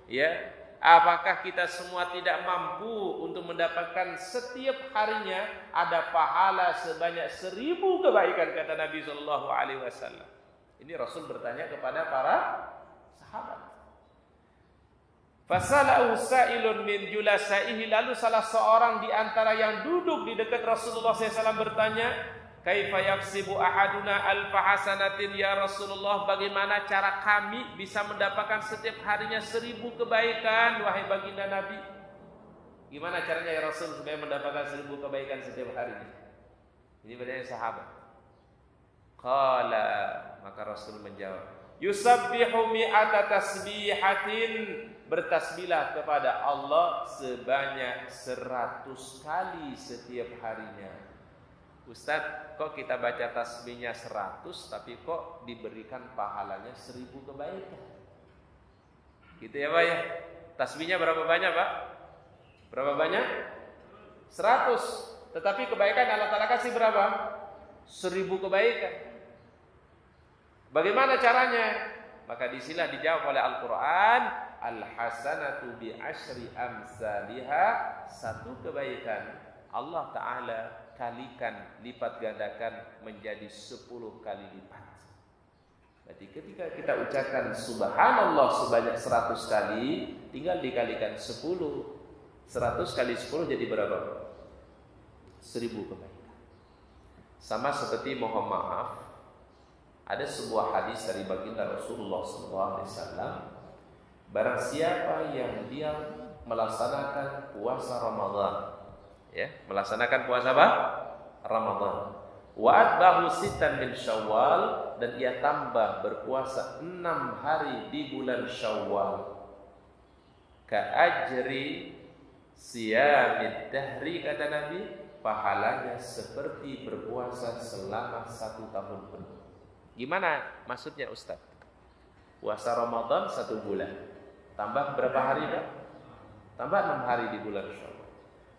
ya, apakah kita semua tidak mampu untuk mendapatkan setiap harinya ada pahala sebanyak 1000 kebaikan, kata Nabi sallallahu alaihi wasallam. Ini Rasul bertanya kepada para sahabat. Fasalahu sa'ilun min julasaihi, lalu salah seorang di antara yang duduk di dekat Rasulullah SAW bertanya, kaifa yaksibu ahaduna alfa hasanatin ya Rasulullah, bagaimana cara kami bisa mendapatkan setiap harinya 1000 kebaikan wahai baginda Nabi? Gimana caranya ya Rasul supaya mendapatkan 1000 kebaikan setiap harinya? Ini bertanya sahabat. Qala, maka Rasul menjawab, yusabbihu mi'ata tasbihatin, bertasbihlah kepada Allah sebanyak 100 kali setiap harinya. Ustaz, kok kita baca tasbihnya 100 tapi kok diberikan pahalanya 1000 kebaikan? Gitu ya Pak ya. Tasbihnya berapa banyak Pak? Berapa banyak? 100. Tetapi kebaikan Allah Ta'ala kasih berapa? 1000 kebaikan. Bagaimana caranya? Maka disinilah dijawab oleh Al-Quran, al-hasanatu bi asyri amsalihha, satu kebaikan Allah Ta'ala kalikan, lipat gandakan menjadi 10 kali lipat. Berarti ketika kita ucapkan subhanallah sebanyak 100 kali, tinggal dikalikan 10. 100 kali 10 jadi berapa? 1000 kebaikan. Sama seperti mohon maaf, ada sebuah hadis dari baginda Rasulullah SAW, barang siapa yang dia melaksanakan puasa Ramadan, ya, melaksanakan puasa apa? Ramadan. Wa atbahu sittan min Syawal, dan ia tambah berpuasa 6 hari di bulan Syawal. Ka ajri siyamid dahri, kata Nabi, pahalanya seperti berpuasa selama 1 tahun penuh. Gimana maksudnya Ustaz? Puasa Ramadan 1 bulan, tambah berapa hari Pak? Tambah 6 hari di bulan Syawal.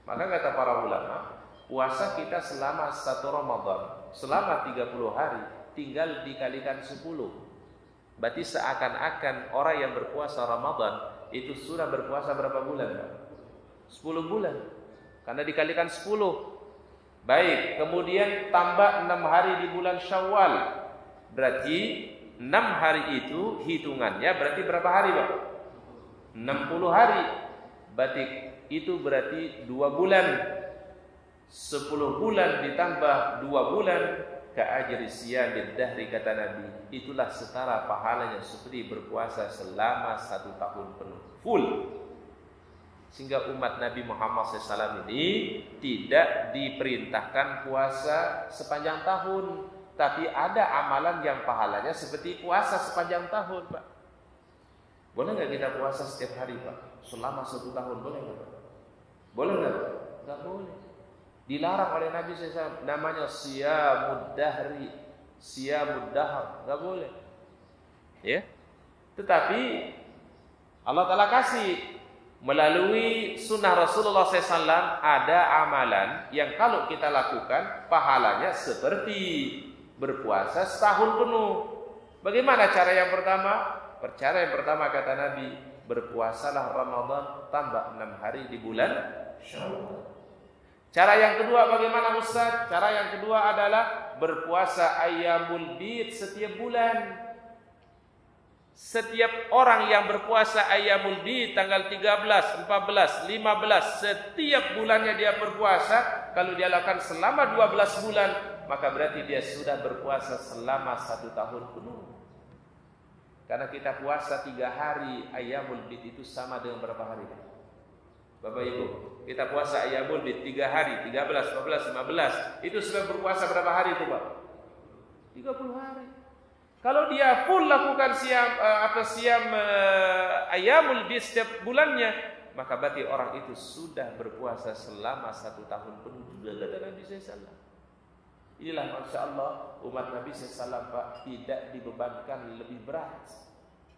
Maka kata para ulama, puasa kita selama 1 Ramadan, selama 30 hari, tinggal dikalikan 10. Berarti seakan-akan orang yang berpuasa Ramadan itu sudah berpuasa berapa bulan Pak? 10 bulan. Karena dikalikan 10. Baik, kemudian tambah 6 hari di bulan Syawal. Berarti 6 hari itu hitungannya berarti berapa hari Pak? 60 hari. Berarti itu berarti 2 bulan. 10 bulan ditambah 2 bulan, ka'ajri siyamid dahri, kata Nabi, itulah setara pahalanya seperti berpuasa selama 1 tahun penuh full. Sehingga umat Nabi Muhammad SAW ini tidak diperintahkan puasa sepanjang tahun, tapi ada amalan yang pahalanya seperti puasa sepanjang tahun Pak. Boleh nggak kita puasa setiap hari Pak? Selama 1 tahun boleh nggak Pak? Boleh nggak Pak? Nggak boleh. Dilarang oleh Nabi SAW, namanya siyamud dahri, siyamud dahr, nggak boleh. Ya. Tetapi Allah Ta'ala kasih melalui sunnah Rasulullah SAW ada amalan yang kalau kita lakukan pahalanya seperti berpuasa setahun penuh. Bagaimana cara yang pertama? Cara yang pertama kata Nabi, berpuasalah Ramadan tambah 6 hari di bulan Syawal. Cara yang kedua bagaimana Ustaz? Cara yang kedua adalah berpuasa ayyamul bid setiap bulan. Setiap orang yang berpuasa ayyamul bid tanggal 13, 14, 15, setiap bulannya dia berpuasa, kalau dia lakukan selama 12 bulan, maka berarti dia sudah berpuasa selama 1 tahun penuh. Karena kita puasa 3 hari ayyamul bid itu sama dengan berapa hari? Bapak Ibu, kita puasa ayyamul bid 3 hari, 13, 14, 15, itu sudah berpuasa berapa hari itu Pak? 30 hari. Kalau dia full lakukan siam ayyamul bid setiap bulannya, maka berarti orang itu sudah berpuasa selama 1 tahun penuh juga kata Nabi SAW. Inilah Masya Allah umat Nabi SAW Pak, tidak dibebankan lebih berat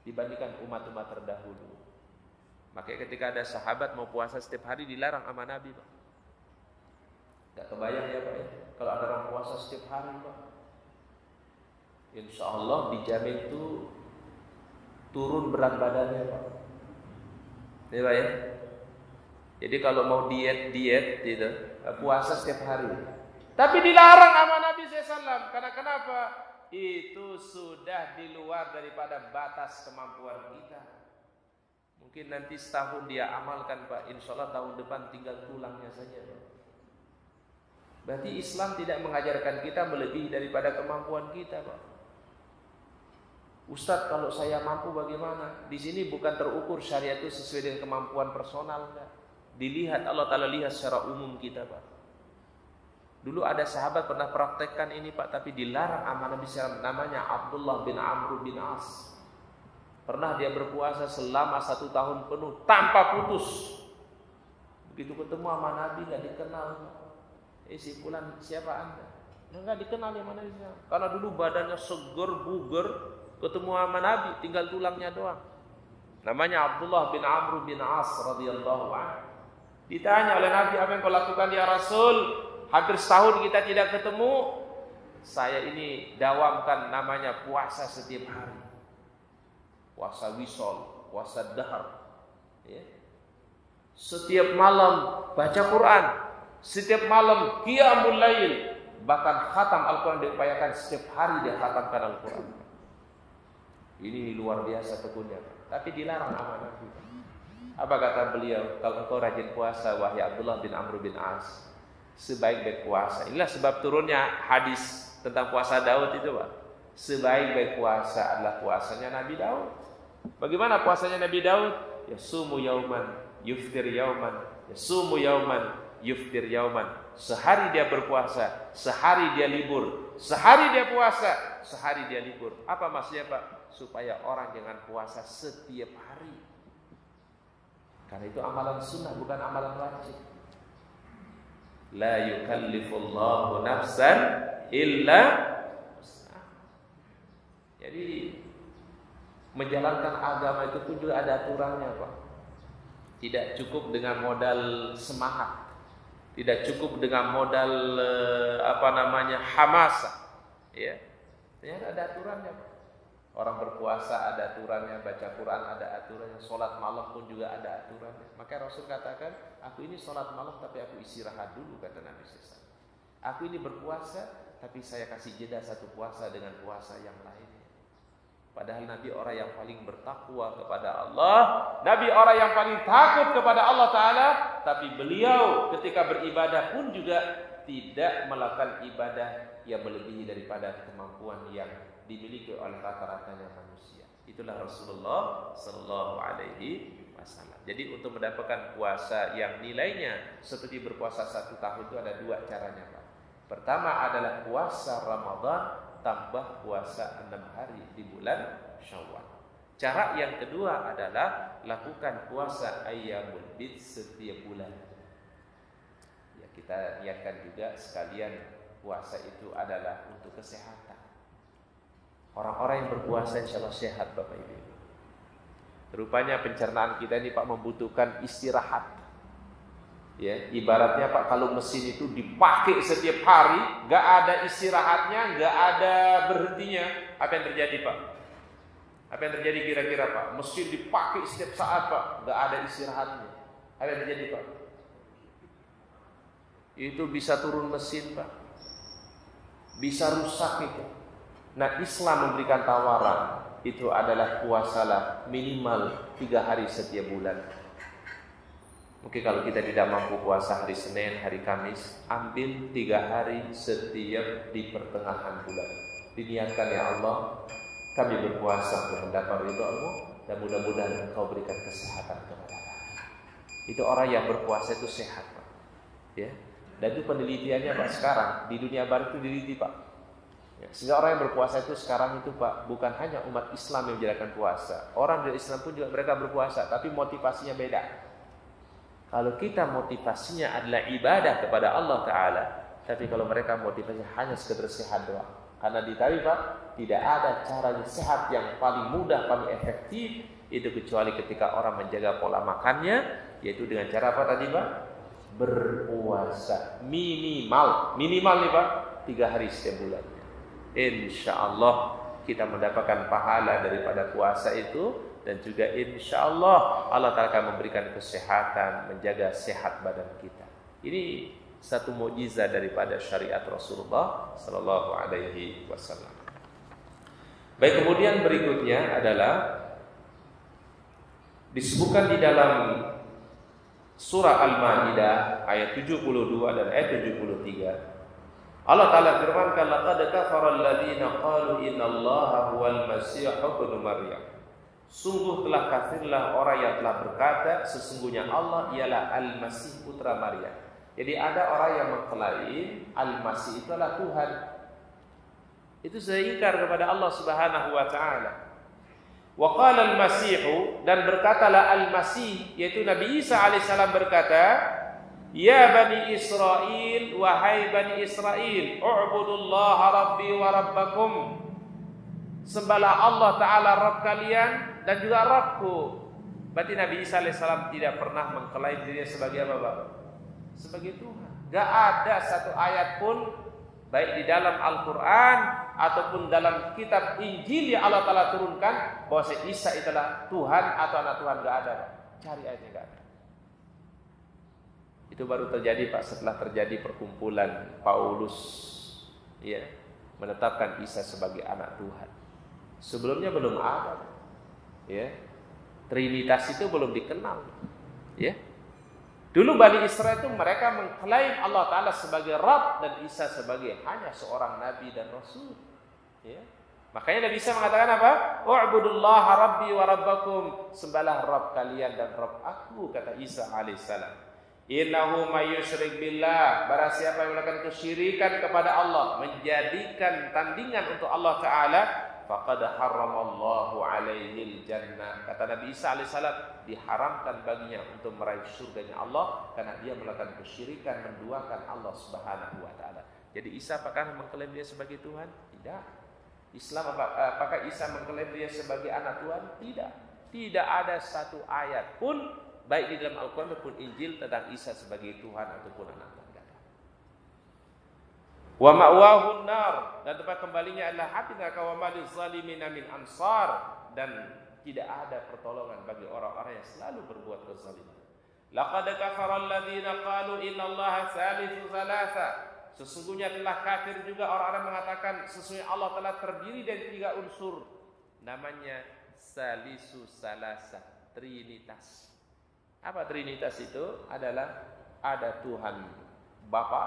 dibandingkan umat-umat terdahulu. Makanya ketika ada sahabat mau puasa setiap hari dilarang sama Nabi Pak. Gak kebayang ya Pak ya, kalau ada orang puasa setiap hari Pak, insya Allah dijamin itu turun berat badannya Pak. Ya Pak ya. Jadi kalau mau diet gitu, puasa setiap hari. Tapi dilarang sama Nabi SAW. Karena kenapa? Itu sudah di luar daripada batas kemampuan kita. Mungkin nanti setahun dia amalkan Pak, insya Allah tahun depan tinggal tulangnya saja Pak. Berarti Islam tidak mengajarkan kita melebihi daripada kemampuan kita Pak. Ustadz, kalau saya mampu bagaimana? Di sini bukan terukur syariat itu sesuai dengan kemampuan personal enggak. Dilihat, Allah Ta'ala lihat secara umum kita Pak. Dulu ada sahabat pernah praktekkan ini Pak, tapi dilarang sama Nabi SAW, namanya Abdullah bin Amr bin As. Pernah dia berpuasa selama 1 tahun penuh tanpa putus. Begitu ketemu sama Nabi nggak dikenal. Si fulan siapa anda? Nggak dikenal ya mana Nabi. Karena dulu badannya seger buger, ketemu sama Nabi tinggal tulangnya doang. Namanya Abdullah bin Amr bin As radhiyallahu anhu. Ditanya oleh Nabi, apa yang kau lakukan ya Rasul? Hampir setahun kita tidak ketemu. Saya ini dawamkan namanya puasa setiap hari. Puasa wisol, puasa dahar. Ya. Setiap malam baca Quran, setiap malam qiyamul lail, bahkan khatam Al-Quran diupayakan setiap hari dia khatamkan Al-Quran. Ini luar biasa tekunnya, tapi dilarang sama Nabi. Apa kata beliau? Kalau engkau rajin puasa, wahai Abdullah bin Amr bin As, sebaik-baik puasa. Inilah sebab turunnya hadis tentang puasa Daud itu Pak. Sebaik-baik puasa adalah puasanya Nabi Daud. Bagaimana puasanya Nabi Daud? Yasumu yauman, yuftir yauman, yasumu yauman, yuftir yauman. Sehari dia berpuasa, sehari dia libur. Sehari dia puasa, sehari dia libur. Apa maksudnya Pak? Supaya orang jangan puasa setiap hari. Karena itu amalan sunnah, bukan amalan wajib. La yukallifullahu nafsan illa wus'aha. Jadi menjalankan agama itu pun juga ada aturannya Pak. Tidak cukup dengan modal semangat, tidak cukup dengan modal hamasa. Ya, ternyata ada aturannya Pak. Orang berpuasa ada aturannya, baca Quran ada aturannya, sholat malam pun juga ada aturannya. Maka Rasul katakan, aku ini sholat malam tapi aku istirahat dulu, kata Nabi SAW. Aku ini berpuasa tapi saya kasih jeda satu puasa dengan puasa yang lainnya. Padahal Nabi orang yang paling bertakwa kepada Allah, Nabi orang yang paling takut kepada Allah Ta'ala, tapi beliau ketika beribadah pun juga tidak melakukan ibadah yang melebihi daripada kemampuan yang dimiliki oleh rata-ratanya manusia. Itulah Rasulullah Sallallahu Alaihi Wasallam. Jadi untuk mendapatkan puasa yang nilainya seperti berpuasa 1 tahun itu ada 2 caranya Pak. Pertama adalah puasa Ramadan tambah puasa 6 hari di bulan Syawal. Cara yang kedua adalah lakukan puasa Ayyamul Bid setiap bulan. Ya, kita niatkan juga sekalian puasa itu adalah untuk kesehatan. Orang-orang yang berpuasa insya Allah sehat Bapak Ibu. Rupanya pencernaan kita ini Pak membutuhkan istirahat. Ya, ibaratnya Pak kalau mesin itu dipakai setiap hari, gak ada istirahatnya, gak ada berhentinya, apa yang terjadi Pak? Apa yang terjadi kira-kira Pak? Mesin dipakai setiap saat Pak, gak ada istirahatnya. Apa yang terjadi Pak? Itu bisa turun mesin Pak, bisa rusak itu. Nah, Islam memberikan tawaran, itu adalah puasalah minimal 3 hari setiap bulan. Mungkin kalau kita tidak mampu puasa hari Senin, hari Kamis, ambil 3 hari setiap di pertengahan bulan. Diniatkan ya Allah, kami berpuasa untuk mendapat ridha-Mu dan mudah-mudahan Engkau berikan kesehatan kepada kami. Itu orang yang berpuasa itu sehat Pak. Ya. Dan itu penelitiannya Pak sekarang di dunia barat itu diliti Pak. Ya, sehingga orang yang berpuasa itu sekarang itu Pak bukan hanya umat Islam yang menjalankan puasa, orang dari Islam pun juga mereka berpuasa, tapi motivasinya beda. Kalau kita motivasinya adalah ibadah kepada Allah Ta'ala, tapi kalau mereka motivasinya hanya sekedar sehat doang. Karena ditahui Pak, tidak ada cara sehat yang paling mudah, paling efektif itu kecuali ketika orang menjaga pola makannya, yaitu dengan cara apa tadi Pak? Berpuasa minimal nih Pak 3 hari setiap bulan. Insya Allah kita mendapatkan pahala daripada puasa itu, dan juga insya Allah Allah Ta'ala akan memberikan kesehatan, menjaga sehat badan kita. Ini satu mukjizat daripada syariat Rasulullah Sallallahu Alaihi Wasallam. Baik, kemudian berikutnya adalah Disebutkan di dalam surah Al-Maidah ayat 72 dan ayat 73. Allah Ta'ala firmankan, laqad kafara alladziina qalu innallaha huwal masih ibnu Maryam. Sungguh telah kafirlah orang yang telah berkata sesungguhnya Allah ialah Al-Masih putra Maryam. Jadi ada orang yang mengklaim Al-Masih itu adalah Tuhan. Itu sudah ingkar kepada Allah Subhanahu wa taala. Wa qala Al-Masih, dan berkatalah Al-Masih yaitu Nabi Isa alaihissalam berkata, ya Bani Israel, wahai Bani Israel, u'budullaha rabbi wa rabbakum. Sembahlah Allah Ta'ala Rabb kalian dan juga Rabbku. Berarti Nabi Isa alaihissalam tidak pernah mengklaim dirinya sebagai apa, Bapak? Sebagai Tuhan. Gak ada satu ayat pun baik di dalam Al-Quran ataupun dalam kitab Injil yang Allah Ta'ala turunkan bahwa Isa itulah Tuhan atau anak Tuhan. Gak ada, Pak. Cari ayatnya, gak ada. Itu baru terjadi, Pak, setelah terjadi perkumpulan Paulus ya, menetapkan Isa sebagai anak Tuhan. Sebelumnya belum ada. Ya. Trinitas itu belum dikenal. Ya. Dulu Bani Israel itu mereka mengklaim Allah Ta'ala sebagai Rabb dan Isa sebagai hanya seorang Nabi dan Rasul. Ya. Makanya Nabi Isa mengatakan apa? U'budullaha rabbi wa rabbakum. Sembahlah Rabb kalian dan Rabb aku, kata Isa alaihissalam. Innahu may yusyrik billah, barang siapa yang melakukan kesyirikan kepada Allah, menjadikan tandingan untuk Allah Ta'ala, faqad haramallahu alaihil jannah. Kata Nabi Isa alaihissalam, diharamkan baginya untuk meraih surganya Allah karena dia melakukan kesyirikan, menduakan Allah Subhanahu wa taala. Jadi Isa apakah mengklaim dia sebagai Tuhan? Tidak. Islam apakah Isa mengklaim dia sebagai anak Tuhan? Tidak. Tidak ada satu ayat pun baik di dalam Al-Quran maupun Injil tentang Isa sebagai Tuhan ataupun anak Tuhan. Wa ma'wahun nar, dan tempat kembalinya adalah api neraka. Wa ma lizalimina min ansar, dan tidak ada pertolongan bagi orang-orang yang selalu berbuat kezaliman. Laqad kafara alladziina qalu innallaha salisu salasa. Sesungguhnya telah kafir juga orang-orang mengatakan sesungguhnya Allah telah terdiri dari 3 unsur. Namanya salisu salasa, trinitas. Apa trinitas itu? Adalah ada Tuhan Bapa,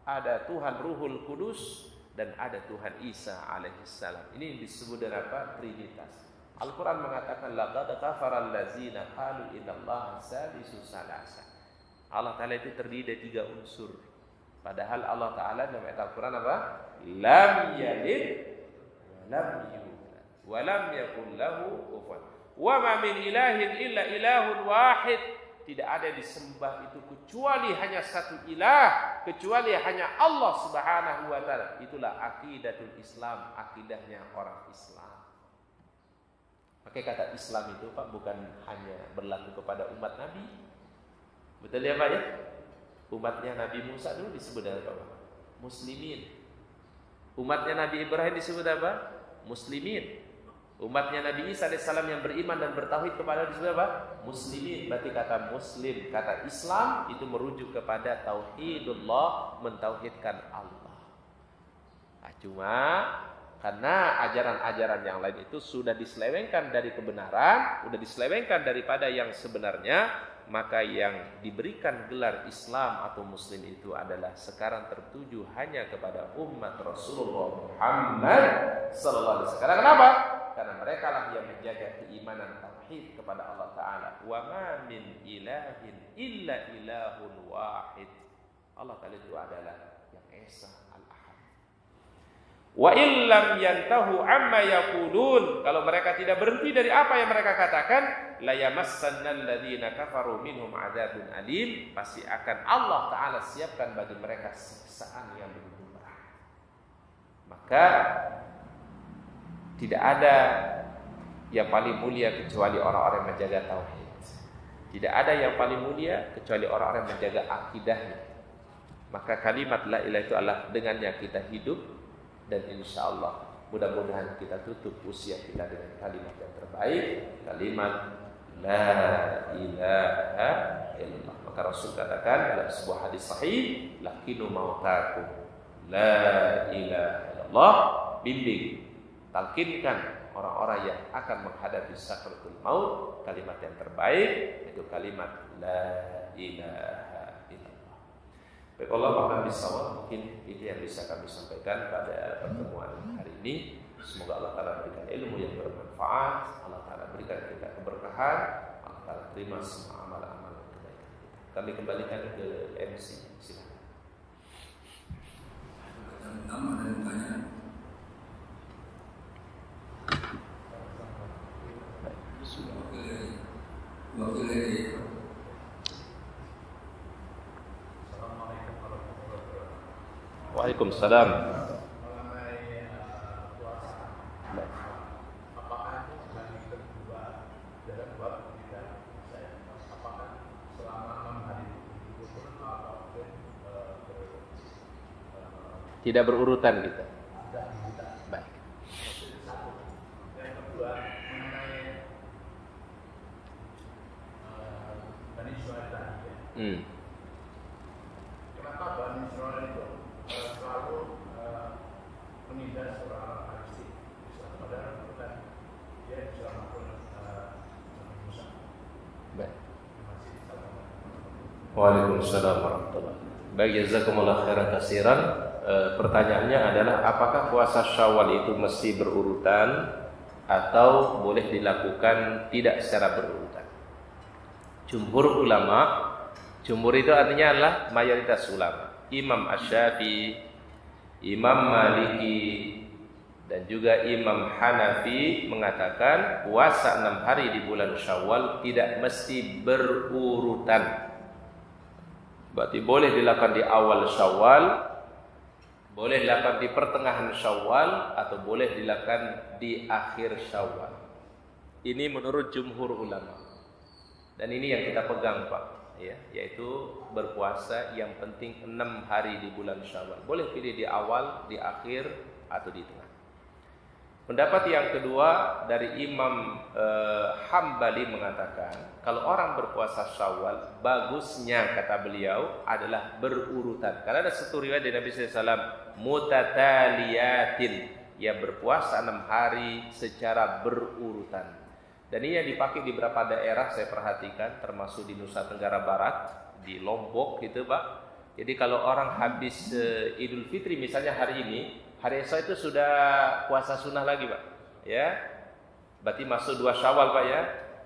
ada Tuhan Ruhul Kudus, dan ada Tuhan Isa alaihissalam. Ini disebut dengan apa? Trinitas. Al-Quran mengatakan laqad kafara alladziina qalu innallaha salisu salasa. Allah Ta'ala itu terdiri dari 3 unsur. Padahal Allah Ta'ala dalam ayat Al-Quran apa? Lam yalid wa lam yulad wa lam yakul lahu kufuwan. Wa ma min ilahin illa ilahun wahid. Tidak ada yang disembah itu kecuali hanya satu ilah, kecuali hanya Allah Subhanahu wa taala. Itulah aqidatul Islam, akidahnya orang Islam. Pakai kata Islam itu, Pak, bukan hanya berlaku kepada umat Nabi. Betul ya, Pak ya? Umatnya Nabi Musa dulu disebut apa? Muslimin. Umatnya Nabi Ibrahim disebut apa? Muslimin. Umatnya Nabi Isa AS yang beriman dan bertauhid kepada disebut apa? Muslimin. Berarti kata Muslim, kata Islam itu merujuk kepada tauhidullah, mentauhidkan Allah. Nah, cuma karena ajaran-ajaran yang lain itu sudah diselewengkan dari kebenaran, sudah diselewengkan daripada yang sebenarnya, maka yang diberikan gelar Islam atau Muslim itu adalah sekarang tertuju hanya kepada umat Rasulullah Muhammad sallallahu alaihi wasallam. Kenapa? Karena mereka lah yang menjaga keimanan tauhid kepada Allah Ta'ala. Wa ma min ilahin illa ilahun wahid. Allah Ta'ala itu adalah yang Esa Al-Ahad. Wa illam yantahu amma yaqulun. Kalau mereka tidak berhenti dari apa yang mereka katakan, la yamassannal ladzina kafaru minhum adzabun alim. Pasti akan Allah Ta'ala siapkan bagi mereka siksaan yang begitu berat. Maka tidak ada yang paling mulia kecuali orang-orang yang menjaga tauhid. Tidak ada yang paling mulia kecuali orang-orang yang menjaga akidahnya. Maka kalimat la ilaha itu adalah dengannya kita hidup, dan insyaallah mudah-mudahan kita tutup usia kita dengan kalimat yang terbaik, kalimat la ilaha illallah. Maka Rasul katakan dalam sebuah hadis sahih, lakinu mautakum la ilaha illallah, bimbing, talkinkan orang-orang yang akan menghadapi sakratul maut, kalimat yang terbaik itu kalimat la ilaha illallah. Baik, Allah akan bisawab. Mungkin itu yang bisa kami sampaikan pada pertemuan hari ini. Semoga Allah Ta'ala berikan ilmu yang bermanfaat, Allah Ta'ala berikan kita keberkahan, Allah Ta'ala terima semua amal-amal kebaikan kita. Kami kembalikan ke MC. Silakan. Pertama ada yang tanya. Wakil dari Assalamualaikum warahmatullahi wabarakatuh. Waalaikumsalam. Mengenai puasa, apakah hari kedua dalam waktu tidak saya, apakah selama 6 hari itu ataupun Tidak berurutan kita. tidak dibuka? Baik. Satu. Yang kedua mengenai Bani Israil tadi ya. Kenapa Bani Israil itu selalu menindas orang Palestina? Padahal itu kan dia bisa melakukan Musa. Baik. Terima kasih. Assalamualaikum. Waalaikumsalam warahmatullahi wabarakatuh. Baik, jazakumullah khairan katsiran. Pertanyaannya adalah apakah puasa Syawal itu mesti berurutan atau boleh dilakukan tidak secara berurutan? Jumhur ulama, jumhur itu artinya adalah mayoritas ulama. Imam Asy-Syafi'i, Imam Maliki, dan juga Imam Hanafi mengatakan puasa 6 hari di bulan Syawal tidak mesti berurutan. Berarti boleh dilakukan di awal Syawal, boleh dilakukan di pertengahan Syawal, atau boleh dilakukan di akhir Syawal. Ini menurut jumhur ulama. Dan ini yang kita pegang, Pak, ya, yaitu berpuasa yang penting 6 hari di bulan Syawal. Boleh pilih di awal, di akhir, atau di tengah. Pendapat yang kedua dari Imam Hambali mengatakan kalau orang berpuasa Syawal, bagusnya kata beliau adalah berurutan. Karena ada satu riwayat dari Nabi SAW, mutataliyatin, ya berpuasa 6 hari secara berurutan. Dan ini yang dipakai di beberapa daerah saya perhatikan, termasuk di Nusa Tenggara Barat, di Lombok gitu, Pak. Jadi kalau orang habis Idul Fitri misalnya hari ini, hari esok itu sudah puasa sunnah lagi, Pak. Ya. Berarti masuk 2 Syawal, Pak, ya.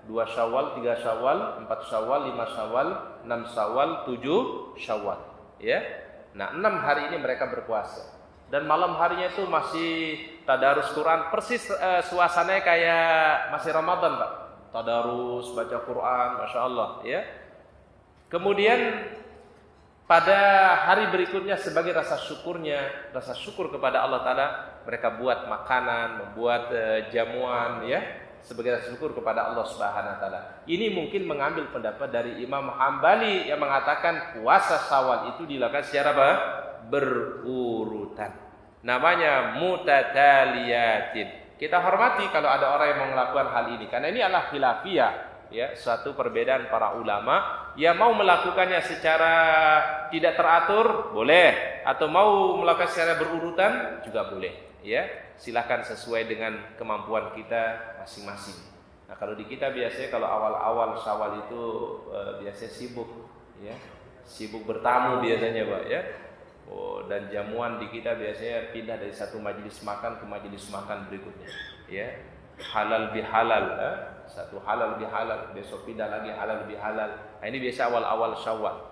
2 Syawal, 3 Syawal, 4 Syawal, 5 Syawal, 6 Syawal, 7 Syawal, ya. Nah, 6 hari ini mereka berpuasa. Dan malam harinya itu masih tadarus Quran, persis suasananya kayak masih Ramadan, Pak. Tadarus, baca Quran, Masya Allah, ya. Kemudian pada hari berikutnya sebagai rasa syukurnya, rasa syukur kepada Allah Ta'ala, mereka buat makanan, membuat jamuan, ya, sebagai rasa syukur kepada Allah Subhanahu Wa Ta'ala. Ini mungkin mengambil pendapat dari Imam Hambali yang mengatakan puasa Syawal itu dilakukan secara apa? Berurutan. Namanya mutataliyatin. Kita hormati kalau ada orang yang melakukan hal ini, karena ini adalah khilafiyah, ya, suatu perbedaan para ulama. Yang mau melakukannya secara tidak teratur boleh, atau mau melakukan secara berurutan juga boleh, ya. Silakan sesuai dengan kemampuan kita masing-masing. Nah, kalau di kita biasanya kalau awal-awal Syawal itu biasanya sibuk, ya, sibuk bertamu biasanya, Pak, ya. Oh, dan jamuan di kita biasanya pindah dari satu majelis makan ke majelis makan berikutnya, ya. Halal bihalal, satu halal bihalal, besok pindah lagi halal bihalal. Nah, ini biasa awal-awal Syawal.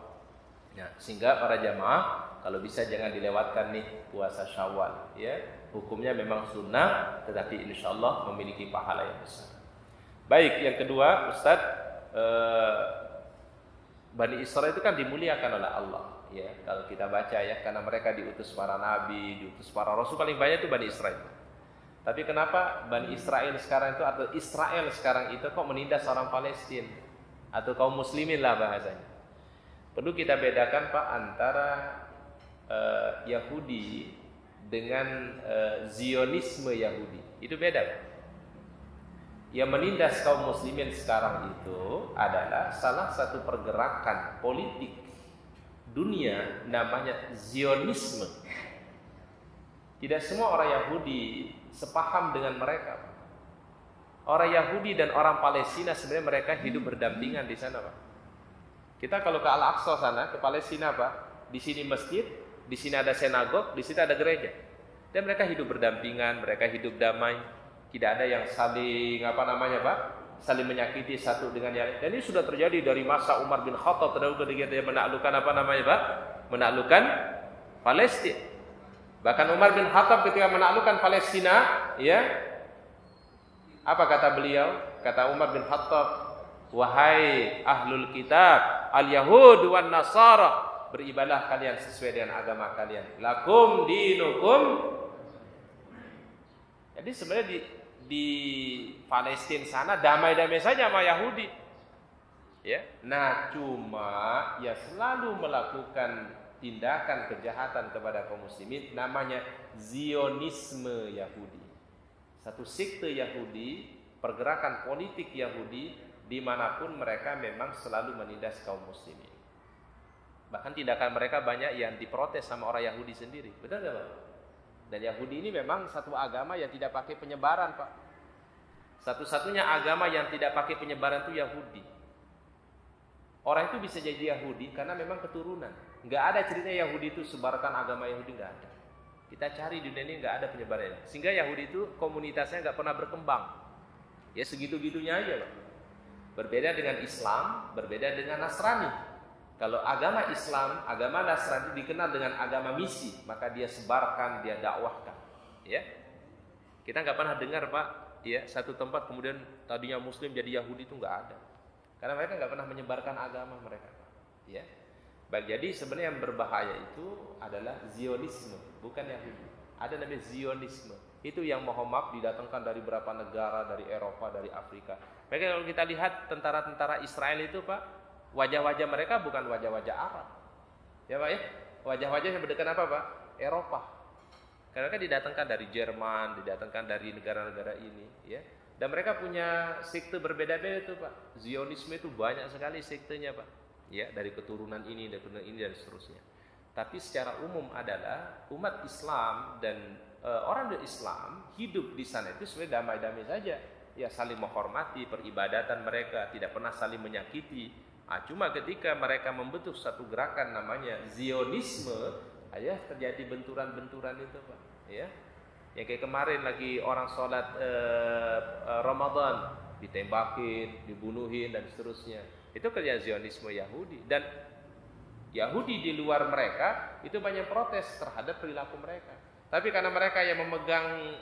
Nah, sehingga para jamaah kalau bisa jangan dilewatkan nih puasa Syawal, ya. Hukumnya memang sunnah, tetapi insyaallah memiliki pahala yang besar. Baik, yang kedua, Ustaz, Bani Israil itu kan dimuliakan oleh Allah, ya. Kalau kita baca, ya, karena mereka diutus para nabi, diutus para rasul, paling banyak itu Bani Israil. Tapi kenapa Bani Israil sekarang itu, atau Israel sekarang itu kok menindas orang Palestina atau kaum muslimin lah bahasanya? Perlu kita bedakan, Pak, antara Yahudi dengan Zionisme Yahudi. Itu beda, Pak. Yang menindas kaum muslimin sekarang itu adalah salah satu pergerakan politik dunia namanya Zionisme. Tidak semua orang Yahudi sepaham dengan mereka. Orang Yahudi dan orang Palestina sebenarnya mereka hidup berdampingan di sana, Pak. Kita kalau ke Al-Aqsa sana, ke Palestina, Pak, di sini masjid, di sini ada sinagog, di sini ada gereja. Dan mereka hidup berdampingan, mereka hidup damai. Tidak ada yang saling Pak? Saling menyakiti satu dengan yang lain. Dan ini sudah terjadi dari masa Umar bin Khattab terdahulu ketika dia menaklukkan Pak? Menaklukkan Palestina. Bahkan Umar bin Khattab ketika menaklukkan Palestina, ya, apa kata beliau? Kata Umar bin Khattab, wahai ahlul kitab, al-yahud wan nasara, beribadah kalian sesuai dengan agama kalian. Lakum dinukum. Jadi sebenarnya di Palestina sana damai-damai saja sama Yahudi. Ya. Nah, cuma ya selalu melakukan tindakan kejahatan kepada kaum muslimin, namanya Zionisme Yahudi. Satu sekte Yahudi, pergerakan politik Yahudi, dimanapun mereka memang selalu menindas kaum muslimin. Bahkan tindakan mereka banyak yang diprotes sama orang Yahudi sendiri. Betul nggak, Pak? Dan Yahudi ini memang satu agama yang tidak pakai penyebaran, Pak. Satu-satunya agama yang tidak pakai penyebaran itu Yahudi. Orang itu bisa jadi Yahudi karena memang keturunan. Nggak ada cerita Yahudi itu sebarkan agama Yahudi, nggak ada. Kita cari di dunia ini nggak ada penyebarannya. Sehingga Yahudi itu komunitasnya nggak pernah berkembang. Ya segitu-gitunya aja, Pak. Berbeda dengan Islam, berbeda dengan Nasrani. Kalau agama Islam, agama Nasrani dikenal dengan agama misi, maka dia sebarkan, dia dakwahkan. Ya, kita nggak pernah dengar, Pak, ya satu tempat kemudian tadinya Muslim jadi Yahudi itu nggak ada. Karena mereka nggak pernah menyebarkan agama mereka, ya. Baik, jadi sebenarnya yang berbahaya itu adalah Zionisme, bukan Yahudi. Ada namanya Zionisme. Itu yang mohon maaf didatangkan dari berapa negara, dari Eropa, dari Afrika. Mereka kalau kita lihat tentara-tentara Israel itu, Pak, wajah-wajah mereka bukan wajah-wajah Arab. Ya, Pak, ya. Wajah-wajah yang berdekatan apa, Pak? Eropa. Karena kan didatangkan dari Jerman, didatangkan dari negara-negara ini, ya. Dan mereka punya sekte berbeda-beda itu, Pak. Zionisme itu banyak sekali sektenya, Pak. Ya, dari keturunan ini, dari keturunan ini dan seterusnya. Tapi secara umum adalah umat Islam dan orang Islam hidup di sana itu sebenarnya damai-damai saja. Ya, saling menghormati peribadatan mereka, tidak pernah saling menyakiti. Cuma ketika mereka membentuk satu gerakan namanya Zionisme, ya terjadi benturan-benturan itu, Pak. Ya. Ya kayak kemarin lagi orang sholat Ramadan ditembakin, dibunuhin dan seterusnya. Itu kerja Zionisme Yahudi. Dan Yahudi di luar mereka itu banyak protes terhadap perilaku mereka. Tapi karena mereka yang memegang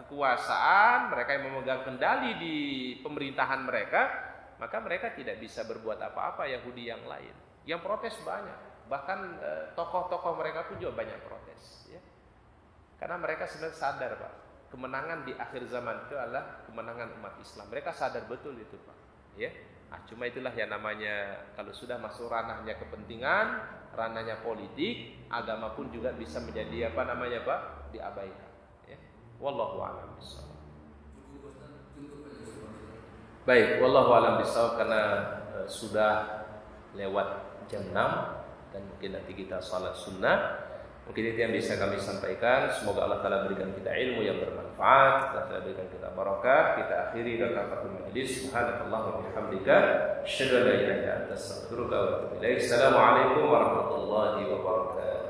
kekuasaan, mereka yang memegang kendali di pemerintahan mereka, maka mereka tidak bisa berbuat apa-apa Yahudi yang lain. Yang protes banyak. Bahkan tokoh-tokoh mereka pun juga banyak protes, ya. Karena mereka sebenarnya sadar, Pak, kemenangan di akhir zaman itu adalah kemenangan umat Islam. Mereka sadar betul itu, Pak, ya. Cuma itulah yang namanya kalau sudah masuk ranahnya kepentingan, ranahnya politik, agama pun juga bisa menjadi Pak, diabaikan, ya. Wallahu a'lam bishawab. Baik, wallahu a'lam bishawab, karena sudah lewat jam 6 dan mungkin nanti kita salat sunnah. Mungkin itu yang bisa kami sampaikan. Semoga Allah Ta'ala berikan kita ilmu yang bermanfaat, Allah Ta'ala berikan kita barakah. Kita akhiri dengan kafatul majlis. Subhanallah wa bihamdika, asyhadu an la ilaha illa anta, astaghfiruka wa atubu ilaik. Assalamualaikum warahmatullahi wabarakatuh.